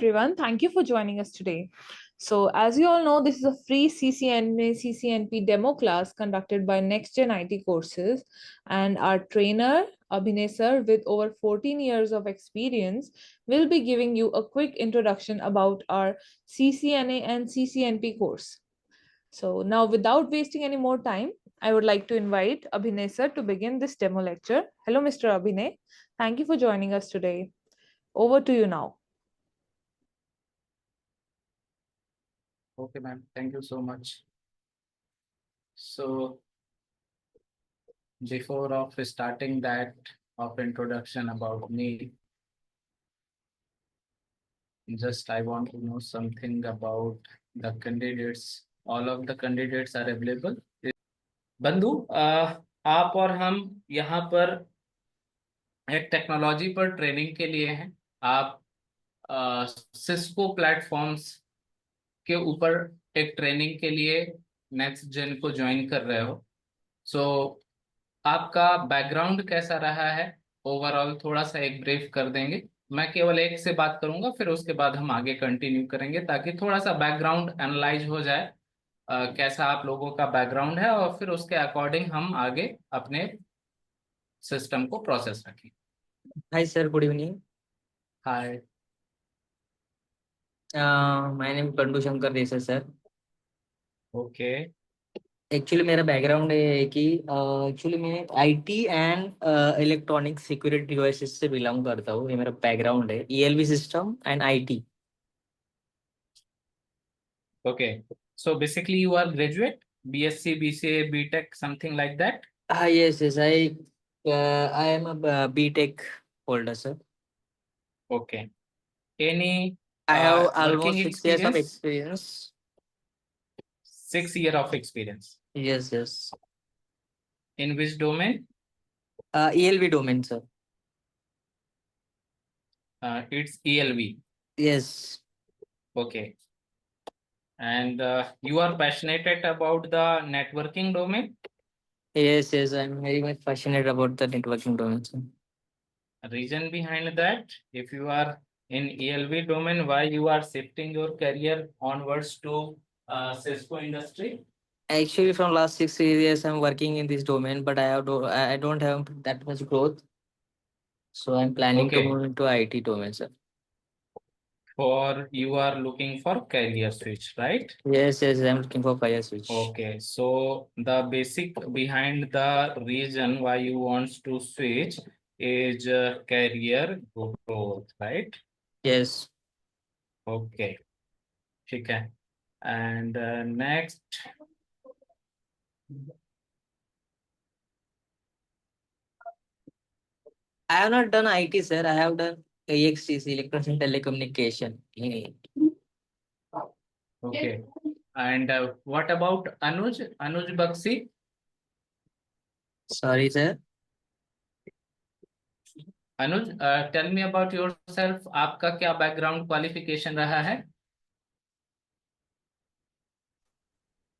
everyone. Thank you for joining us today. So, as you all know, this is a free CCNA CCNP demo class conducted by NextGen IT Courses, and our trainer Abhinay sir, with over 14 years of experience, will be giving you a quick introduction about our CCNA and CCNP course. So, now without wasting any more time, I would like to invite Abhinay sir to begin this demo lecture. Hello, Mr. Abhinay. Thank you for joining us today. Over to you now. Okay, ma'am. Thank you so much. So, before of starting that of introduction about me, just I want to know something about the candidates. All of the candidates are available. बंधु, आप और हम यहाँ पर एक technology पर training के लिए हैं। आप सिस्को प्लेटफॉर्म्स के ऊपर एक ट्रेनिंग के लिए नेक्स्ट जेन को ज्वाइन कर रहे हो। सो आपका बैकग्राउंड कैसा रहा है, ओवरऑल थोड़ा सा एक ब्रीफ कर देंगे। मैं केवल एक से बात करूंगा, फिर उसके बाद हम आगे कंटिन्यू करेंगे ताकि थोड़ा सा बैकग्राउंड एनालाइज हो जाए, कैसा आप लोगों का बैकग्राउंड है, और फिर उसके अकॉर्डिंग हम आगे अपने सिस्टम को प्रोसेस रखें। Hi sir, good evening. हाय। My name is Pandu Shankar Desai sir. Okay. Actually मेरा बैकग्राउंड है कि एक्चुअली मैं IT and electronic security devices से बिलोंग करता हूँ। ये मेरा बैकग्राउंड है, ELV system and IT. Okay, so basically you are graduate, BSc, BCA, BTech, something like that? Yes, I am a BTech holder sir. Okay. Any I have working almost 6 years of experience? experience. 6 years of experience. Yes. In which domain? ELV domain sir. It's ELV. Yes. Okay. And you are passionate about the networking domain? Yes, I'm very much passionate about the networking domain sir. Reason behind that, if you are in ELV domain, why you are shifting your career onwards to Cisco industry? Actually, from last 6 years, I'm working in this domain, but I don't have that much growth. So I'm planning to Okay. move into IT domain, sir. For you are looking for career switch, right? Yes, I'm looking for career switch. Okay, so the basic behind the reason why you want to switch is career growth, right? Yes. Okay, ठीक है. And next, I have not done IT, sir. I have done EXTC, Electronics and Telecommunication. okay. And what about Anuj Bakshi? Sorry, sir. Anuj, tell me about yourself. आपका क्या background qualification रहा है?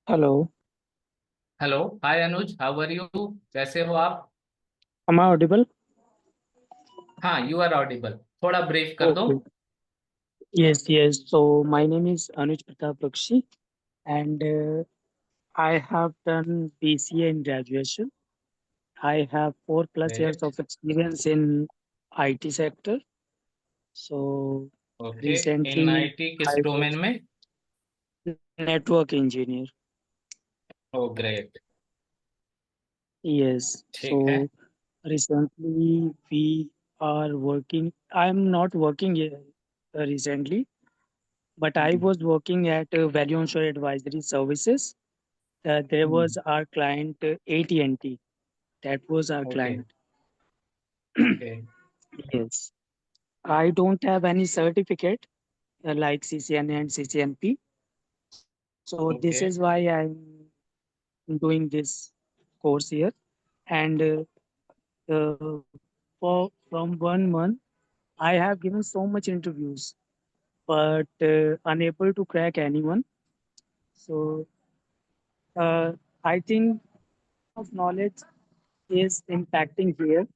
Hello, Hello, hi Anuj, how are you? कैसे हो आप? am I audible? हाँ, you are audible. थोड़ा brief कर दो. Okay. Yes. So my name is Anuj Pratap Bakshi, and I have done BCA in graduation. I have 4+ years Great. of experience in IT sector. So Okay, in recently IT किस I domain was में? network engineer. Oh, great. Yes. ठीक है. So recently we are working. I'm not working recently, but I was working at Value Onshore Advisory Services. There was our client AT&T. That was our Okay. client. Okay. Yes. I don't have any certificate like CCNA and CCNP. So this Okay. is why I'm doing this course here. And from 1 month, I have given so much interviews, but unable to crack anyone. So I think of knowledge is impacting here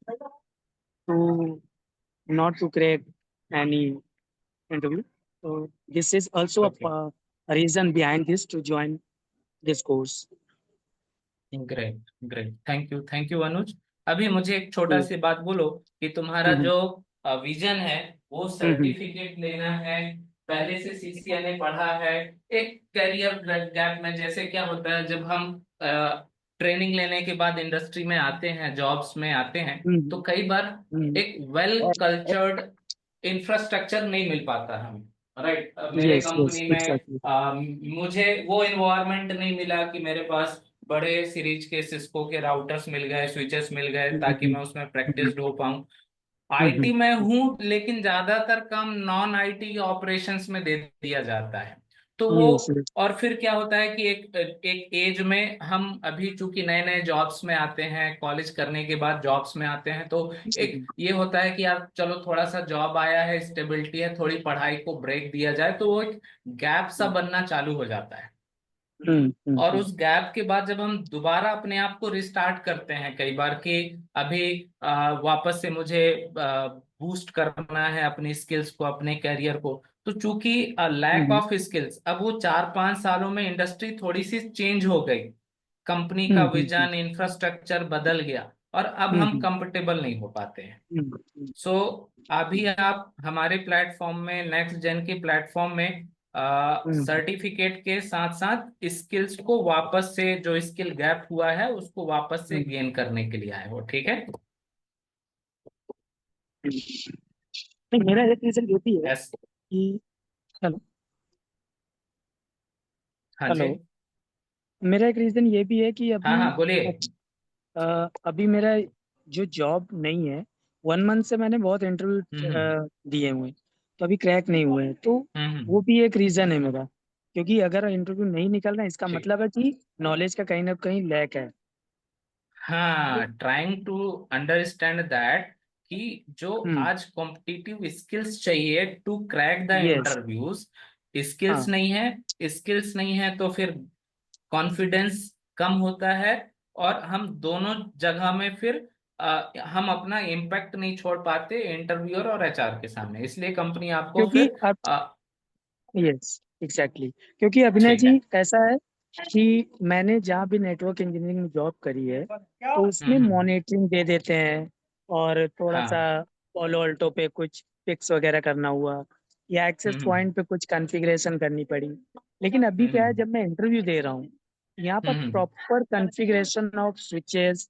to not to crack any interview. So this is also Okay. a reason behind this to join this course. Great great, thank you Anuj. अभी मुझे एक छोटा Mm, सी बात बोलो कि तुम्हारा mhm, जो vision है वो mhm, सर्टिफिकेट लेना है, पहले से सीसीएनए पढ़ा है, एक करियर गैप में जैसे क्या होता है जब हम ट्रेनिंग लेने के बाद इंडस्ट्री में आते हैं, जॉब्स में आते हैं, तो mhm, कई बार mhm. एक वेल कल्चर्ड इंफ्रास्ट्रक्चर नहीं मिल पाता हमें। राइट, मेरे Yes, yes, कंपनी में exactly. मुझे वो इन्वायरमेंट नहीं मिला कि मेरे पास बड़े सीरीज के सिस्को के राउटर्स मिल गए, स्विचेस मिल गए, ताकि Mhm, मैं उसमें mhm, प्रैक्टिस हो पाऊं। IT mhm. में हूं लेकिन ज्यादातर काम नॉन आईटी ऑपरेशंस में दे दिया जाता है। तो वो, Yes, yes. और फिर क्या होता है कि एक एज में हम अभी चूंकि नए नए जॉब्स में आते हैं, कॉलेज करने के बाद जॉब्स में आते हैं, तो एक Mhm, ये होता है कि यार चलो थोड़ा सा जॉब आया है, स्टेबिलिटी है, थोड़ी पढ़ाई को ब्रेक दिया जाए, तो वो एक गैप सा बनना चालू हो जाता है। mhm, और mhm, उस गैप के बाद जब हम दोबारा अपने आप को रिस्टार्ट करते हैं कई बार कि अभी वापस से मुझे बूस्ट करना है अपनी स्किल्स को, अपने करियर को, तो चूंकि लैक mhm, ऑफ स्किल्स, अब वो 4-5 सालों में इंडस्ट्री थोड़ी सी चेंज हो गई, कंपनी का mhm, विजन, इंफ्रास्ट्रक्चर बदल गया, और अब हम mhm, कंफर्टेबल नहीं हो पाते हैं। mhm, सो अभी आप हमारे प्लेटफॉर्म में, नेक्स्ट जेन के प्लेटफॉर्म में, mhm, सर्टिफिकेट के साथ साथ स्किल्स को वापस से, जो स्किल गैप हुआ है उसको वापस से mhm, गेन करने के लिए आए हो, ठीक है? mhm. नहीं, मेरा एक रीजन ये भी है यस। कि हेलो हाँ जी। हेलो मेरा एक रीजन ये भी है कि हाँ अभी हाँ, बोलिए। अभी मेरा जो जॉब नहीं है, 1 मंथ से मैंने बहुत इंटरव्यू हम्म दिए हुए हैं, तो अभी क्रैक नहीं हुए हैं, तो वो हम्म। भी एक रीजन है मेरा, क्योंकि अगर इंटरव्यू नहीं निकल रहा है इसका ठीक। मतलब है कि नॉलेज का कहीं ना कहीं लैक है। हाँ, ट्राइंग टू अंडरस्टैंड दैट कि जो हम्म। आज कॉम्पिटिटिव स्किल्स चाहिए to crack the yes. Interviews, skills हाँ, नहीं है, स्किल्स नहीं है तो फिर कॉन्फिडेंस कम होता है, और हम दोनों जगह में फिर हम अपना इम्पैक्ट नहीं छोड़ पाते इंटरव्यूअर और एचआर के सामने, इसलिए कंपनी आपको क्योंकि फिर अब यस एग्जैक्टली, क्योंकि अभिनय ठीक है। जी ऐसा है कि मैंने जहाँ भी नेटवर्क इंजीनियरिंग में जॉब करी है, तो उसमें हम्म। मॉनिटरिंग दे देते हैं, और थोड़ा सा हाँ। पॉलो अल्टो पे कुछ फिक्स वगैरह करना हुआ, या एक्सेस हम्म पॉइंट पे कुछ कॉन्फ़िगरेशन करनी पड़ी। लेकिन अभी क्या है, हम्म जब मैं इंटरव्यू दे रहा हूँ, यहाँ पर हम्म। Proper configuration of switches,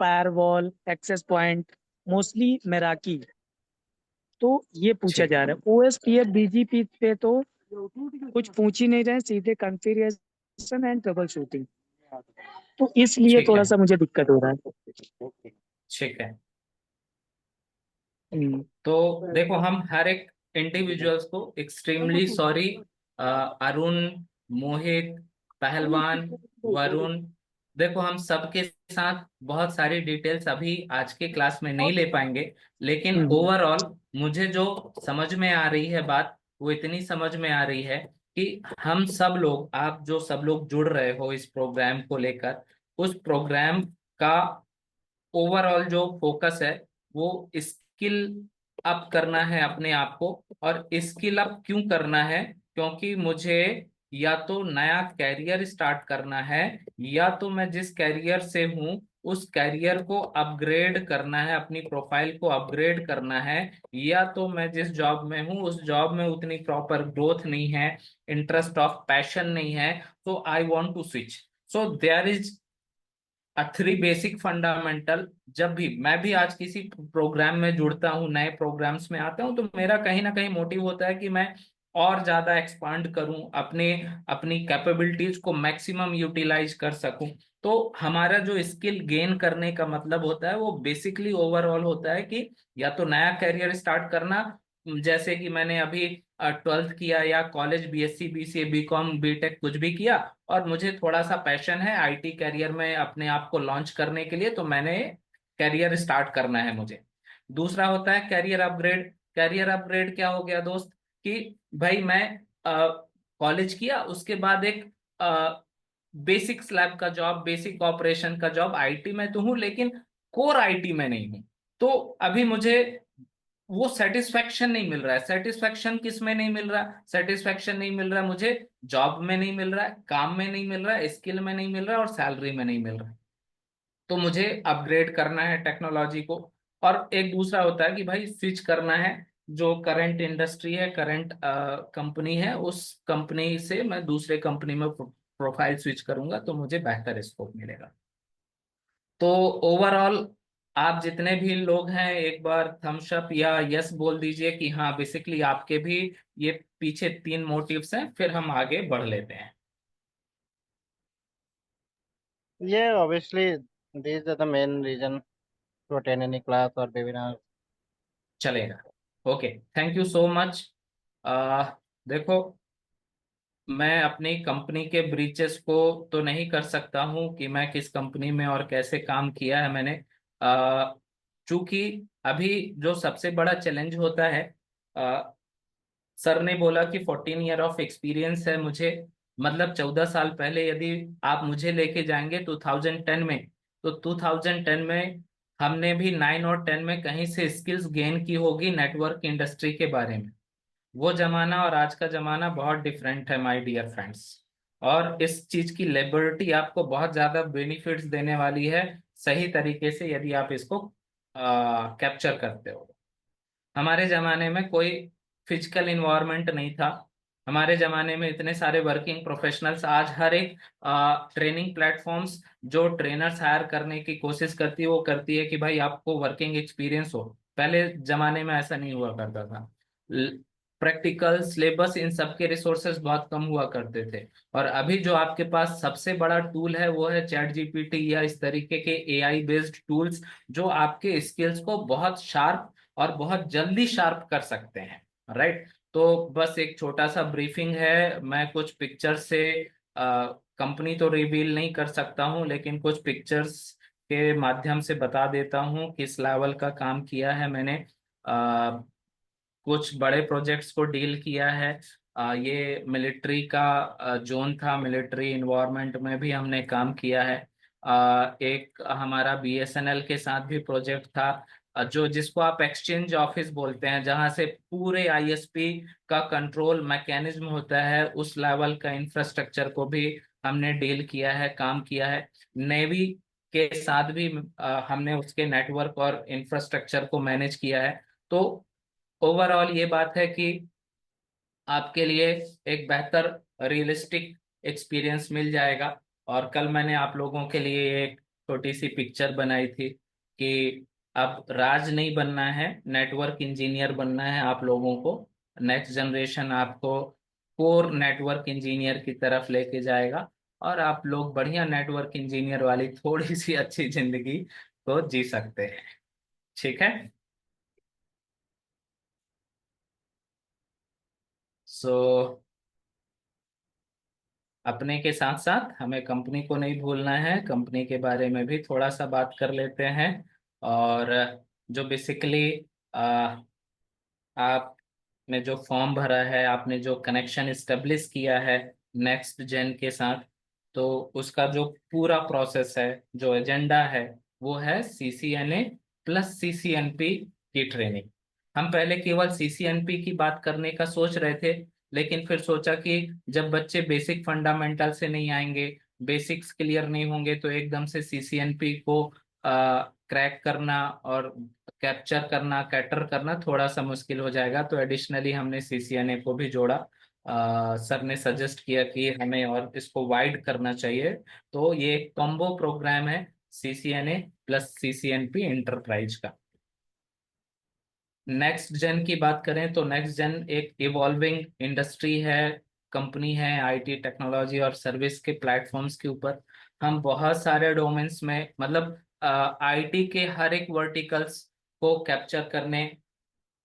firewall, access point, mostly Meraki, तो ये पूछा ठीक जा है। रहा है। ओएसपीएफ बीजीपी पे तो कुछ पूछ ही नहीं रहे, सीधे कॉन्फ़िगरेशन एंड ट्रबल शूटिंग, तो इसलिए ठीक थोड़ा है। सा मुझे दिक्कत हो रहा है। ठीक है। हम्म, तो देखो, हम हर एक इंडिविजुअल्स को एक्सट्रीमली सॉरी, अरुण, मोहित, पहलवान, वरुण, देखो हम सबके साथ बहुत सारी डिटेल्स अभी आज के क्लास में नहीं ले पाएंगे, लेकिन हम्म, ओवरऑल मुझे जो समझ में आ रही है बात, वो इतनी समझ में आ रही है कि हम सब लोग, आप जो सब लोग जुड़ रहे हो इस प्रोग्राम को लेकर, उस प्रोग्राम का ओवरऑल जो फोकस है वो स्किल अप करना है अपने आप को। और स्किल अप क्यों करना है? क्योंकि मुझे या तो नया कैरियर स्टार्ट करना है, या तो मैं जिस कैरियर से हूं उस कैरियर को अपग्रेड करना है, अपनी प्रोफाइल को अपग्रेड करना है, या तो मैं जिस जॉब में हूं उस जॉब में उतनी प्रॉपर ग्रोथ नहीं है, इंटरेस्ट ऑफ पैशन नहीं है, तो I want to switch. So there is three basic fundamental. जब भी मैं भी आज किसी प्रोग्राम में जुड़ता हूँ, नए प्रोग्राम्स में आता हूँ, तो मेरा कहीं ना कहीं मोटिव होता है कि मैं और ज्यादा एक्सपांड करूं, अपने अपनी कैपेबिलिटीज को मैक्सिमम यूटिलाइज कर सकूं। तो हमारा जो स्किल गेन करने का मतलब होता है वो बेसिकली ओवरऑल होता है कि या तो नया करियर स्टार्ट करना, जैसे कि मैंने अभी 12th किया या college BSc BCA BCom BTech कुछ भी किया, और मुझे थोड़ा सा पैशन है आईटी करियर में अपने आप को लॉन्च करने के लिए, तो मैंने करियर स्टार्ट करना है मुझे। दूसरा होता है करियर अपग्रेड। करियर अपग्रेड क्या हो गया दोस्त, कि भाई मैं कॉलेज किया, उसके बाद एक बेसिक स्लैब का जॉब, बेसिक ऑपरेशन का जॉब, आईटी में तो हूं लेकिन कोर आईटी में नहीं हूं, तो अभी मुझे वो सेटिस्फेक्शन नहीं मिल रहा है। सेटिस्फेक्शन किस में नहीं मिल रहा? सेटिस्फेक्शन नहीं मिल रहा मुझे, जॉब में नहीं मिल रहा है, काम में नहीं मिल रहा है, स्किल में नहीं मिल रहा है, और सैलरी में नहीं मिल रहा है। तो मुझे अपग्रेड करना है टेक्नोलॉजी को। और एक दूसरा होता है कि भाई स्विच करना है, जो करंट इंडस्ट्री है, करंट कंपनी है, उस कंपनी से मैं दूसरे कंपनी में प्रोफाइल स्विच करूंगा तो मुझे बेहतर स्कोप मिलेगा। तो ओवरऑल आप जितने भी लोग हैं एक बार थम्स अप या यस बोल दीजिए कि हाँ बेसिकली आपके भी ये पीछे 3 मोटिव्स हैं, फिर हम आगे बढ़ लेते हैं। Yeah, obviously, these are the main reason to attend any class or webinar. चलेगा। Okay, thank you so much. देखो, मैं अपनी कंपनी के ब्रीचेस को तो नहीं कर सकता हूँ कि मैं किस कंपनी में और कैसे काम किया है मैंने। चूंकि अभी जो सबसे बड़ा चैलेंज होता है, सर ने बोला कि 14 ईयर ऑफ एक्सपीरियंस है मुझे। मतलब 14 साल पहले यदि आप मुझे लेके जाएंगे 2010 में, तो 2010 में हमने भी 9 और 10 में कहीं से स्किल्स गेन की होगी नेटवर्क इंडस्ट्री के बारे में। वो जमाना और आज का जमाना बहुत डिफरेंट है माय डियर फ्रेंड्स। और इस चीज की लिबर्टी आपको बहुत ज्यादा बेनिफिट्स देने वाली है, सही तरीके से यदि आप इसको कैप्चर करते हो। हमारे जमाने में कोई फिजिकल इन्वायरमेंट नहीं था। हमारे जमाने में इतने सारे वर्किंग प्रोफेशनल्स, आज हर एक ट्रेनिंग प्लेटफॉर्म्स जो ट्रेनर्स हायर करने की कोशिश करती है वो करती है कि भाई आपको वर्किंग एक्सपीरियंस हो। पहले जमाने में ऐसा नहीं हुआ करता था। प्रैक्टिकल सिलेबस इन सब के रिसोर्सेज बहुत कम हुआ करते थे। और अभी जो आपके पास सबसे बड़ा टूल है वो है चैट जीपीटी या इस तरीके के एआई बेस्ड टूल्स, जो आपके स्किल्स को बहुत शार्प और बहुत जल्दी शार्प कर सकते हैं। राइट। तो बस एक छोटा सा ब्रीफिंग है, मैं कुछ पिक्चर से कंपनी तो रिवील नहीं कर सकता हूँ, लेकिन कुछ पिक्चर्स के माध्यम से बता देता हूँ किस लेवल का काम किया है मैंने। कुछ बड़े प्रोजेक्ट्स को डील किया है। ये मिलिट्री का जोन था, मिलिट्री इन्वायरमेंट में भी हमने काम किया है। एक हमारा बीएसएनएल के साथ भी प्रोजेक्ट था, जो जिसको आप एक्सचेंज ऑफिस बोलते हैं, जहां से पूरे आईएसपी का कंट्रोल मैकेनिज्म होता है, उस लेवल का इंफ्रास्ट्रक्चर को भी हमने डील किया है, काम किया है। नेवी के साथ भी हमने उसके नेटवर्क और इंफ्रास्ट्रक्चर को मैनेज किया है। तो ओवरऑल ये बात है कि आपके लिए एक बेहतर रियलिस्टिक एक्सपीरियंस मिल जाएगा। और कल मैंने आप लोगों के लिए एक छोटी सी पिक्चर बनाई थी कि अब राज नहीं बनना है, नेटवर्क इंजीनियर बनना है आप लोगों को। नेक्स्ट जनरेशन आपको कोर नेटवर्क इंजीनियर की तरफ लेके जाएगा, और आप लोग बढ़िया नेटवर्क इंजीनियर वाली थोड़ी सी अच्छी जिंदगी को जी सकते हैं। ठीक है। सो अपने के साथ साथ हमें कंपनी को नहीं भूलना है, कंपनी के बारे में भी थोड़ा सा बात कर लेते हैं। और जो बेसिकली आपने जो फॉर्म भरा है, आपने जो कनेक्शन इस्टेब्लिश किया है नेक्स्ट जेन के साथ, तो उसका जो पूरा प्रोसेस है, जो एजेंडा है, वो है सीसीएनए प्लस सीसीएनपी की ट्रेनिंग। हम पहले केवल सीसीएनपी की बात करने का सोच रहे थे, लेकिन फिर सोचा कि जब बच्चे बेसिक फंडामेंटल से नहीं आएंगे, बेसिक्स क्लियर नहीं होंगे, तो एकदम से सीसीएनपी को क्रैक करना और कैप्चर करना, कैटर करना थोड़ा सा मुश्किल हो जाएगा। तो एडिशनली हमने सीसीएनए को भी जोड़ा। सर ने सजेस्ट किया कि हमें और इसको वाइड करना चाहिए। तो ये एक कॉम्बो प्रोग्राम है, सीसीएनए प्लस सीसीएनपी इंटरप्राइज का। नेक्स्ट जेन की बात करें तो नेक्स्ट जेन एक इवॉल्विंग इंडस्ट्री है, कंपनी है आईटी टेक्नोलॉजी और सर्विस के प्लेटफॉर्म्स के ऊपर। हम बहुत सारे डोमेन्स में, मतलब आईटी के हर एक वर्टिकल्स को कैप्चर करने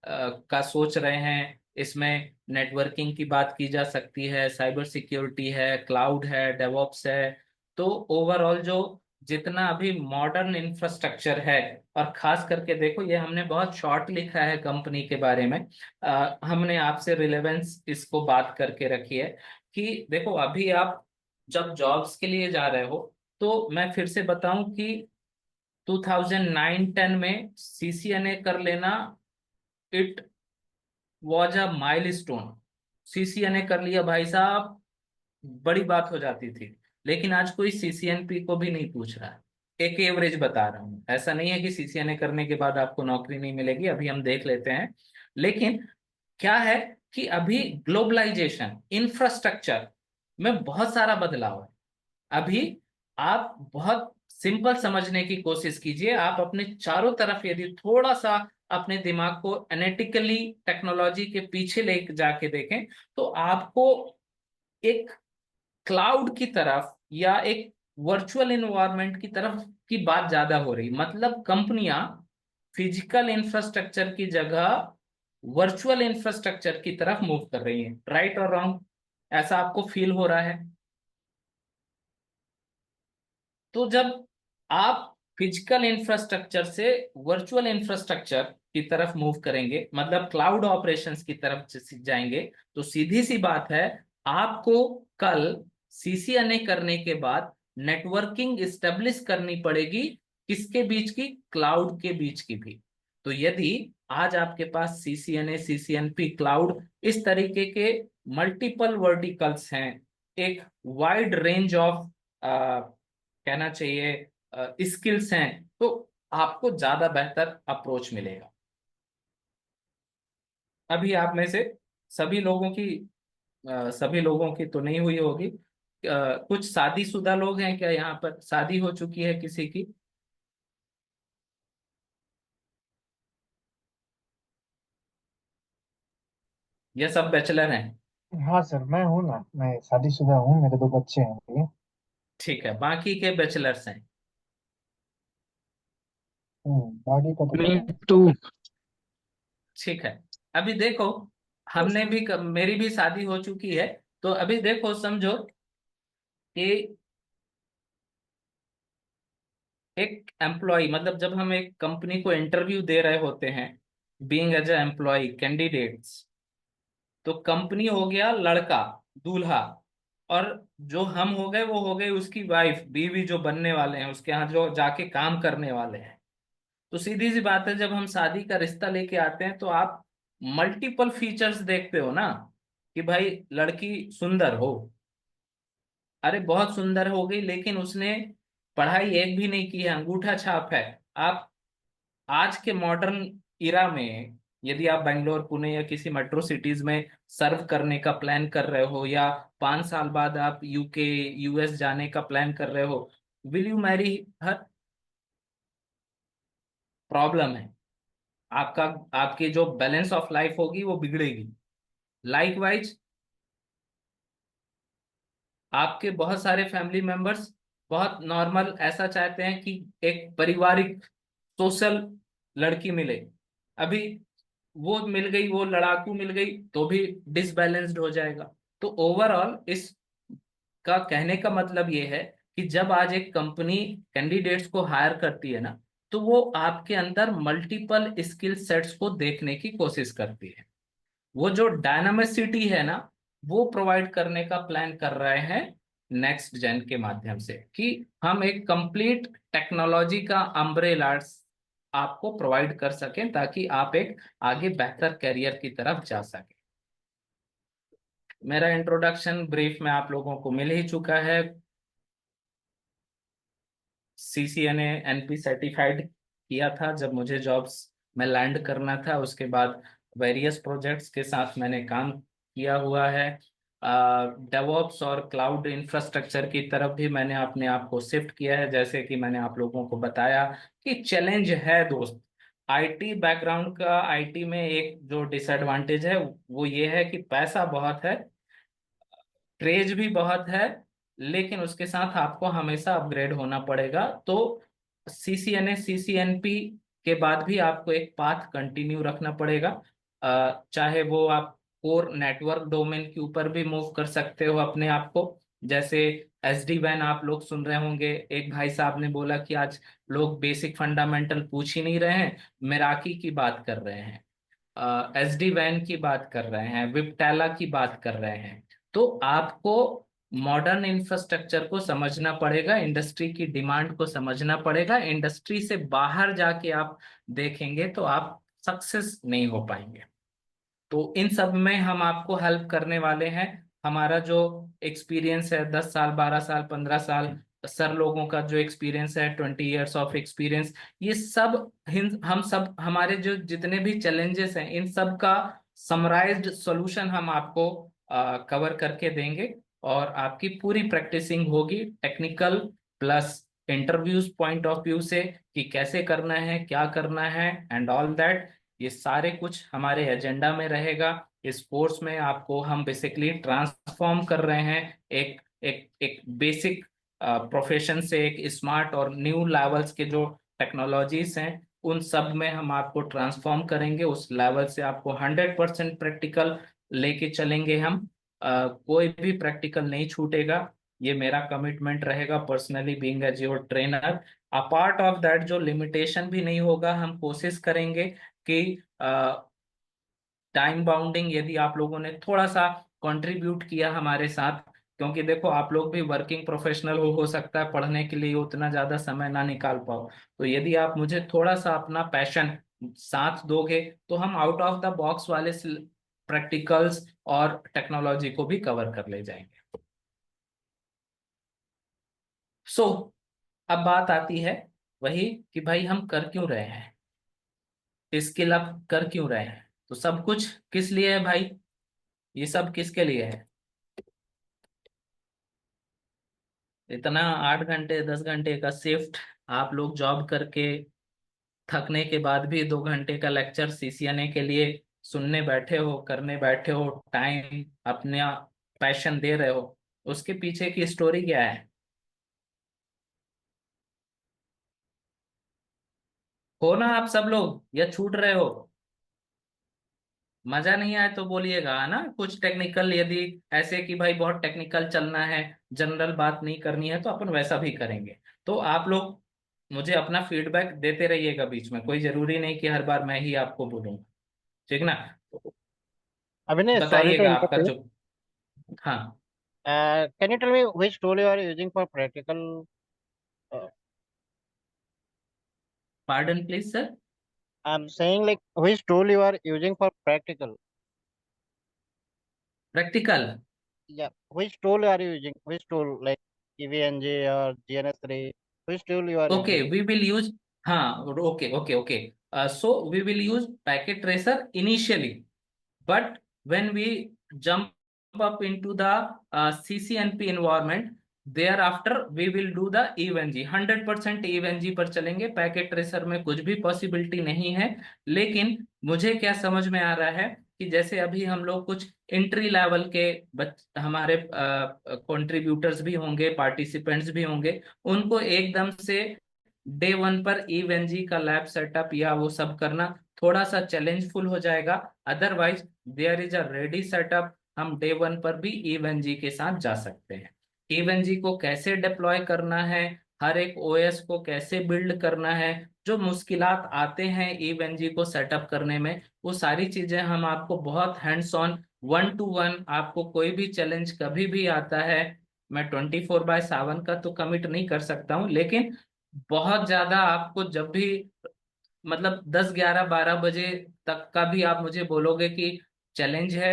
का सोच रहे हैं। इसमें नेटवर्किंग की बात की जा सकती है, साइबर सिक्योरिटी है, क्लाउड है, डेवऑप्स है। तो ओवरऑल जो जितना अभी मॉडर्न इंफ्रास्ट्रक्चर है, और खास करके देखो ये हमने बहुत शॉर्ट लिखा है कंपनी के बारे में, हमने आपसे रिलेवेंस इसको बात करके रखी है कि देखो अभी आप जब जॉब्स के लिए जा रहे हो, तो मैं फिर से बताऊं कि 2009-10 में सीसीएनए कर लेना it was a milestone. CCNA कर लिया भाई साहब, बड़ी बात हो जाती थी। लेकिन आज कोई सीसीएनपी को भी नहीं पूछ रहा है। एक एवरेज बता रहा हूँ, ऐसा नहीं है कि सीसीएनए करने के बाद आपको नौकरी नहीं मिलेगी, अभी हम देख लेते हैं। लेकिन क्या है कि अभी ग्लोबलाइजेशन, इंफ्रास्ट्रक्चर में बहुत सारा बदलाव है। अभी आप बहुत सिंपल समझने की कोशिश कीजिए। आप अपने चारों तरफ यदि थोड़ा सा अपने दिमाग को एनालिटिकली टेक्नोलॉजी के पीछे ले जाके देखें, तो आपको एक क्लाउड की तरफ या एक वर्चुअल इन्वायरमेंट की तरफ की बात ज्यादा हो रही। मतलब कंपनियां फिजिकल इंफ्रास्ट्रक्चर की जगह वर्चुअल इंफ्रास्ट्रक्चर की तरफ मूव कर रही हैं। राइट और रॉन्ग, ऐसा आपको फील हो रहा है? तो जब आप फिजिकल इंफ्रास्ट्रक्चर से वर्चुअल इंफ्रास्ट्रक्चर की तरफ मूव करेंगे, मतलब क्लाउड ऑपरेशंस की तरफ जाएंगे, तो सीधी सी बात है, आपको कल सीसीएनए करने के बाद नेटवर्किंग इस्टेब्लिश करनी पड़ेगी। किसके बीच की? क्लाउड के बीच की भी। तो यदि आज आपके पास सीसीएनए, सीसीएनपी, क्लाउड, इस तरीके के मल्टीपल वर्टिकल्स हैं, एक वाइड रेंज ऑफ कहना चाहिए स्किल्स हैं, तो आपको ज्यादा बेहतर अप्रोच मिलेगा। अभी आप में से सभी लोगों की सभी लोगों की तो नहीं हुई होगी। कुछ शादीशुदा लोग हैं क्या यहाँ पर? शादी हो चुकी है किसी की? ये सब बैचलर हैं? हाँ सर, मैं हूँ ना, मैं शादीशुदा हूँ, मेरे 2 बच्चे हैं भैया। ठीक है, बाकी के बैचलर्स हैं? बाकी का तो Me पता नहीं। too. ठीक है। अभी देखो, हमने भी मेरी भी शादी हो चुकी है। तो अभी देखो, समझो कि एक एम्प्लॉय, मतलब जब हम एक कंपनी को इंटरव्यू दे रहे होते हैं, being as a employ candidates, तो कंपनी हो गया लड़का, दूल्हा, और जो हम हो गए वो हो गए उसकी वाइफ, बीवी, जो बनने वाले हैं, उसके यहाँ जो जाके काम करने वाले हैं। तो सीधी सी बात है, जब हम शादी का रिश्ता लेके आते हैं तो आप मल्टीपल फीचर्स देखते हो ना, कि भाई लड़की सुंदर हो, अरे बहुत सुंदर हो गई, लेकिन उसने पढ़ाई एक भी नहीं की है, अंगूठा छाप है। आप आज के मॉडर्न इरा में, यदि आप बेंगलोर, पुणे या किसी मेट्रो सिटीज में सर्व करने का प्लान कर रहे हो, या 5 साल बाद आप यूके, यूएस जाने का प्लान कर रहे हो, will you marry her? Problem है। आपका आपकी जो बैलेंस ऑफ लाइफ होगी वो बिगड़ेगी। लाइकवाइज आपके बहुत सारे फैमिली मेंबर्स बहुत नॉर्मल ऐसा चाहते हैं कि एक पारिवारिक सोशल लड़की मिले। अभी वो मिल गई, वो लड़ाकू मिल गई, तो भी डिसबैलेंस्ड हो जाएगा। तो ओवरऑल इस का कहने का मतलब ये है कि जब आज एक कंपनी कैंडिडेट्स को हायर करती है ना, तो वो आपके अंदर मल्टीपल स्किल सेट्स को देखने की कोशिश करती है। वो जो डायनामिसिटी है ना, वो प्रोवाइड करने का प्लान कर रहे हैं नेक्स्ट जेन के माध्यम से, कि हम एक कंप्लीट टेक्नोलॉजी का अम्ब्रेला आपको प्रोवाइड कर सकें, ताकि आप एक आगे बेहतर करियर की तरफ जा सकें। मेरा इंट्रोडक्शन ब्रीफ में आप लोगों को मिल ही चुका है। सीसीएनए एनपी सर्टिफाइड किया था जब मुझे जॉब्स में लैंड करना था, उसके बाद वेरियस प्रोजेक्ट्स के साथ मैंने काम किया हुआ है। डेवऑप्स और क्लाउड इंफ्रास्ट्रक्चर की तरफ भी मैंने अपने आप को शिफ्ट किया है। जैसे कि मैंने आप लोगों को बताया कि चैलेंज है दोस्त, आईटी बैकग्राउंड का। आईटी में एक जो डिसएडवांटेज है वो ये है कि पैसा बहुत है, क्रेज भी बहुत है, लेकिन उसके साथ आपको हमेशा अपग्रेड होना पड़ेगा। तो सीसीएनए, सीसीएनपी के बाद भी आपको एक पाथ कंटिन्यू रखना पड़ेगा। चाहे वो आप कोर नेटवर्क डोमेन के ऊपर भी मूव कर सकते हो अपने आप को। जैसे एसडी वैन आप लोग सुन रहे होंगे, एक भाई साहब ने बोला कि आज लोग बेसिक फंडामेंटल पूछ ही नहीं रहे हैं, मेराकी की बात कर रहे हैं, एसडी वैन की बात कर रहे हैं, विपटेला की बात कर रहे हैं। तो आपको मॉडर्न इंफ्रास्ट्रक्चर को समझना पड़ेगा, इंडस्ट्री की डिमांड को समझना पड़ेगा। इंडस्ट्री से बाहर जाके आप देखेंगे तो आप सक्सेस नहीं हो पाएंगे। तो इन सब में हम आपको हेल्प करने वाले हैं। हमारा जो एक्सपीरियंस है 10 साल, 12 साल, 15 साल, सर लोगों का जो एक्सपीरियंस है 20 years ऑफ एक्सपीरियंस, ये सब हम सब हमारे जो जितने भी चैलेंजेस हैं इन सब का समराइज्ड सॉल्यूशन हम आपको कवर करके देंगे। और आपकी पूरी प्रैक्टिसिंग होगी technical plus interviews point of view से, कि कैसे करना है, क्या करना है, एंड ऑल दैट। ये सारे कुछ हमारे एजेंडा में रहेगा। इस कोर्स में आपको हम बेसिकली ट्रांसफॉर्म कर रहे हैं एक एक एक बेसिक प्रोफेशन से एक स्मार्ट और न्यू लेवल्स के जो टेक्नोलॉजीज हैं उन सब में हम आपको ट्रांसफॉर्म करेंगे। उस लेवल से आपको 100% प्रैक्टिकल लेके चलेंगे हम। कोई भी प्रैक्टिकल नहीं छूटेगा, ये मेरा कमिटमेंट रहेगा personally being as your trainer. Apart of that जो लिमिटेशन भी नहीं होगा, हम कोशिश करेंगे कि टाइम बाउंडिंग, यदि आप लोगों ने थोड़ा सा कंट्रीब्यूट किया हमारे साथ, क्योंकि देखो आप लोग भी वर्किंग प्रोफेशनल हो सकता है पढ़ने के लिए उतना ज्यादा समय ना निकाल पाओ, तो यदि आप मुझे थोड़ा सा अपना पैशन साथ दोगे तो हम आउट ऑफ द बॉक्स वाले प्रैक्टिकल्स और टेक्नोलॉजी को भी कवर कर ले जाएंगे। सो अब बात आती है वही कि भाई हम कर क्यों रहे हैं, स्किल अप कर क्यों रहे हैं। तो सब कुछ किस लिए है भाई, ये सब किसके लिए है। इतना 8 घंटे 10 घंटे का शिफ्ट, आप लोग जॉब करके थकने के बाद भी 2 घंटे का लेक्चर सीसीएनए के लिए सुनने बैठे हो, करने बैठे हो, टाइम अपना पैशन दे रहे हो, उसके पीछे की स्टोरी क्या है। हो ना आप सब लोग या छूट रहे हो। मजा नहीं आए तो बोलिएगा, है ना। कुछ टेक्निकल, यदि ऐसे कि भाई बहुत टेक्निकल चलना है, जनरल बात नहीं करनी है, तो अपन वैसा भी करेंगे। तो आप लोग मुझे अपना फीडबैक देते रहिएगा बीच में, कोई जरूरी नहीं कि हर बार मैं ही आपको बोलूंगा, ठीक ना। तो Abhinay, sorry to बताइएगा interrupt आपका you. जो। हाँ, Can you tell me which tool you are using for practical? Uh, pardon please sir. I'm saying like which tool you are using for practical. Practical. Yeah, which tool are you using? Which tool like EVNG or GNS3? Which tool you are okay using? We will use, हाँ okay okay okay, so we will use packet tracer initially, but when we jump up into the CCNP environment, thereafter we will do the EVNG, 100% EVNG पर चलेंगे। Packet tracer में कुछ भी possibility नहीं है। लेकिन मुझे क्या समझ में आ रहा है कि जैसे अभी हम लोग कुछ एंट्री लेवल के हमारे कंट्रीब्यूटर्स भी होंगे, पार्टिसिपेंट्स भी होंगे, उनको एकदम से डे 1 पर EVNG का लैब सेटअप या वो सब करना थोड़ा सा चैलेंजफुल हो जाएगा। Otherwise there is a ready setup, हम डे 1 पर भी इवेंजी के साथ जा सकते हैं। इवेंजी को कैसे डिप्लॉय करना है, हर एक ओएस को कैसे बिल्ड करना है, जो मुश्किलात आते हैं इवेंजी को सेटअप करने में, वो सारी चीजें हम आपको बहुत हैंड्स ऑन 1 to 1, आपको कोई भी चैलेंज कभी भी आता है, मैं 24/7 का तो कमिट नहीं कर सकता हूँ, लेकिन बहुत ज्यादा आपको जब भी मतलब 10 11 12 बजे तक का भी आप मुझे बोलोगे कि चैलेंज है,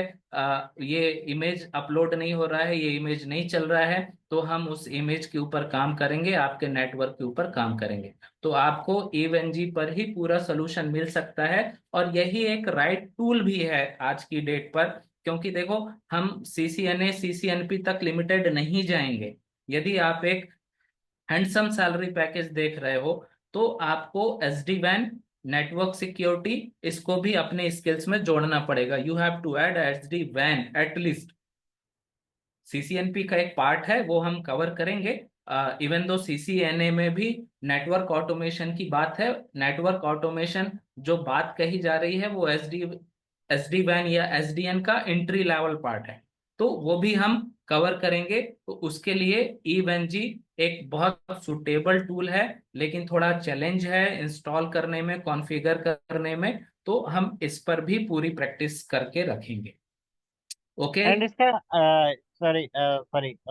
ये इमेज अपलोड नहीं हो रहा है, ये इमेज नहीं चल रहा है, तो हम उस इमेज के ऊपर काम करेंगे, आपके नेटवर्क के ऊपर काम करेंगे। तो आपको इवेंजी पर ही पूरा सोल्यूशन मिल सकता है। और यही एक राइट टूल भी है आज की डेट पर, क्योंकि देखो हम सीसीएनए सीसीएनपी तक लिमिटेड नहीं जाएंगे। यदि आप एक हैंडसम सैलरी पैकेज देख रहे हो तो आपको एसडी वैन, नेटवर्क सिक्योरिटी, इसको भी अपने स्किल्स में जोड़ना पड़ेगा। You have to add SD वैन एटलीस्ट। सीसीएनपी का एक पार्ट है वो हम कवर करेंगे। इवन दो सीसीएनए में भी नेटवर्क ऑटोमेशन की बात है, नेटवर्क ऑटोमेशन जो बात कही जा रही है वो एसडी वैन या एसडीएन का एंट्री लेवल पार्ट है, तो वो भी हम कवर करेंगे। तो उसके लिए ईवेनजी एक बहुत सुटेबल टूल है, लेकिन थोड़ा चैलेंज है इंस्टॉल करने में, कॉन्फ़िगर करने में, तो हम इस पर भी पूरी प्रैक्टिस करके रखेंगे। ओके। And इसका sorry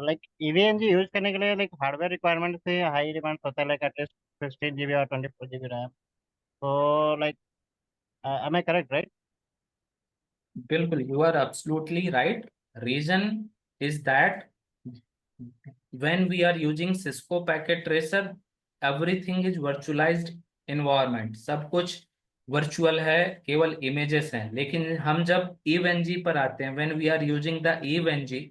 like EVNG यूज करने के लिए like हार्डवेयर रिक्वायरमेंट से हाई डिमांड होता है, like एटलीस्ट 16 GB और 24 GB रैम। तो like Am I correct, right? बिल्कुल, you are absolutely right. Reason is that when we are using Cisco Packet Tracer, everything is virtualized environment. सब कुछ virtual है, केवल images हैं. लेकिन हम जब EVE-NG पर आते हैं, when we are using the EVE-NG,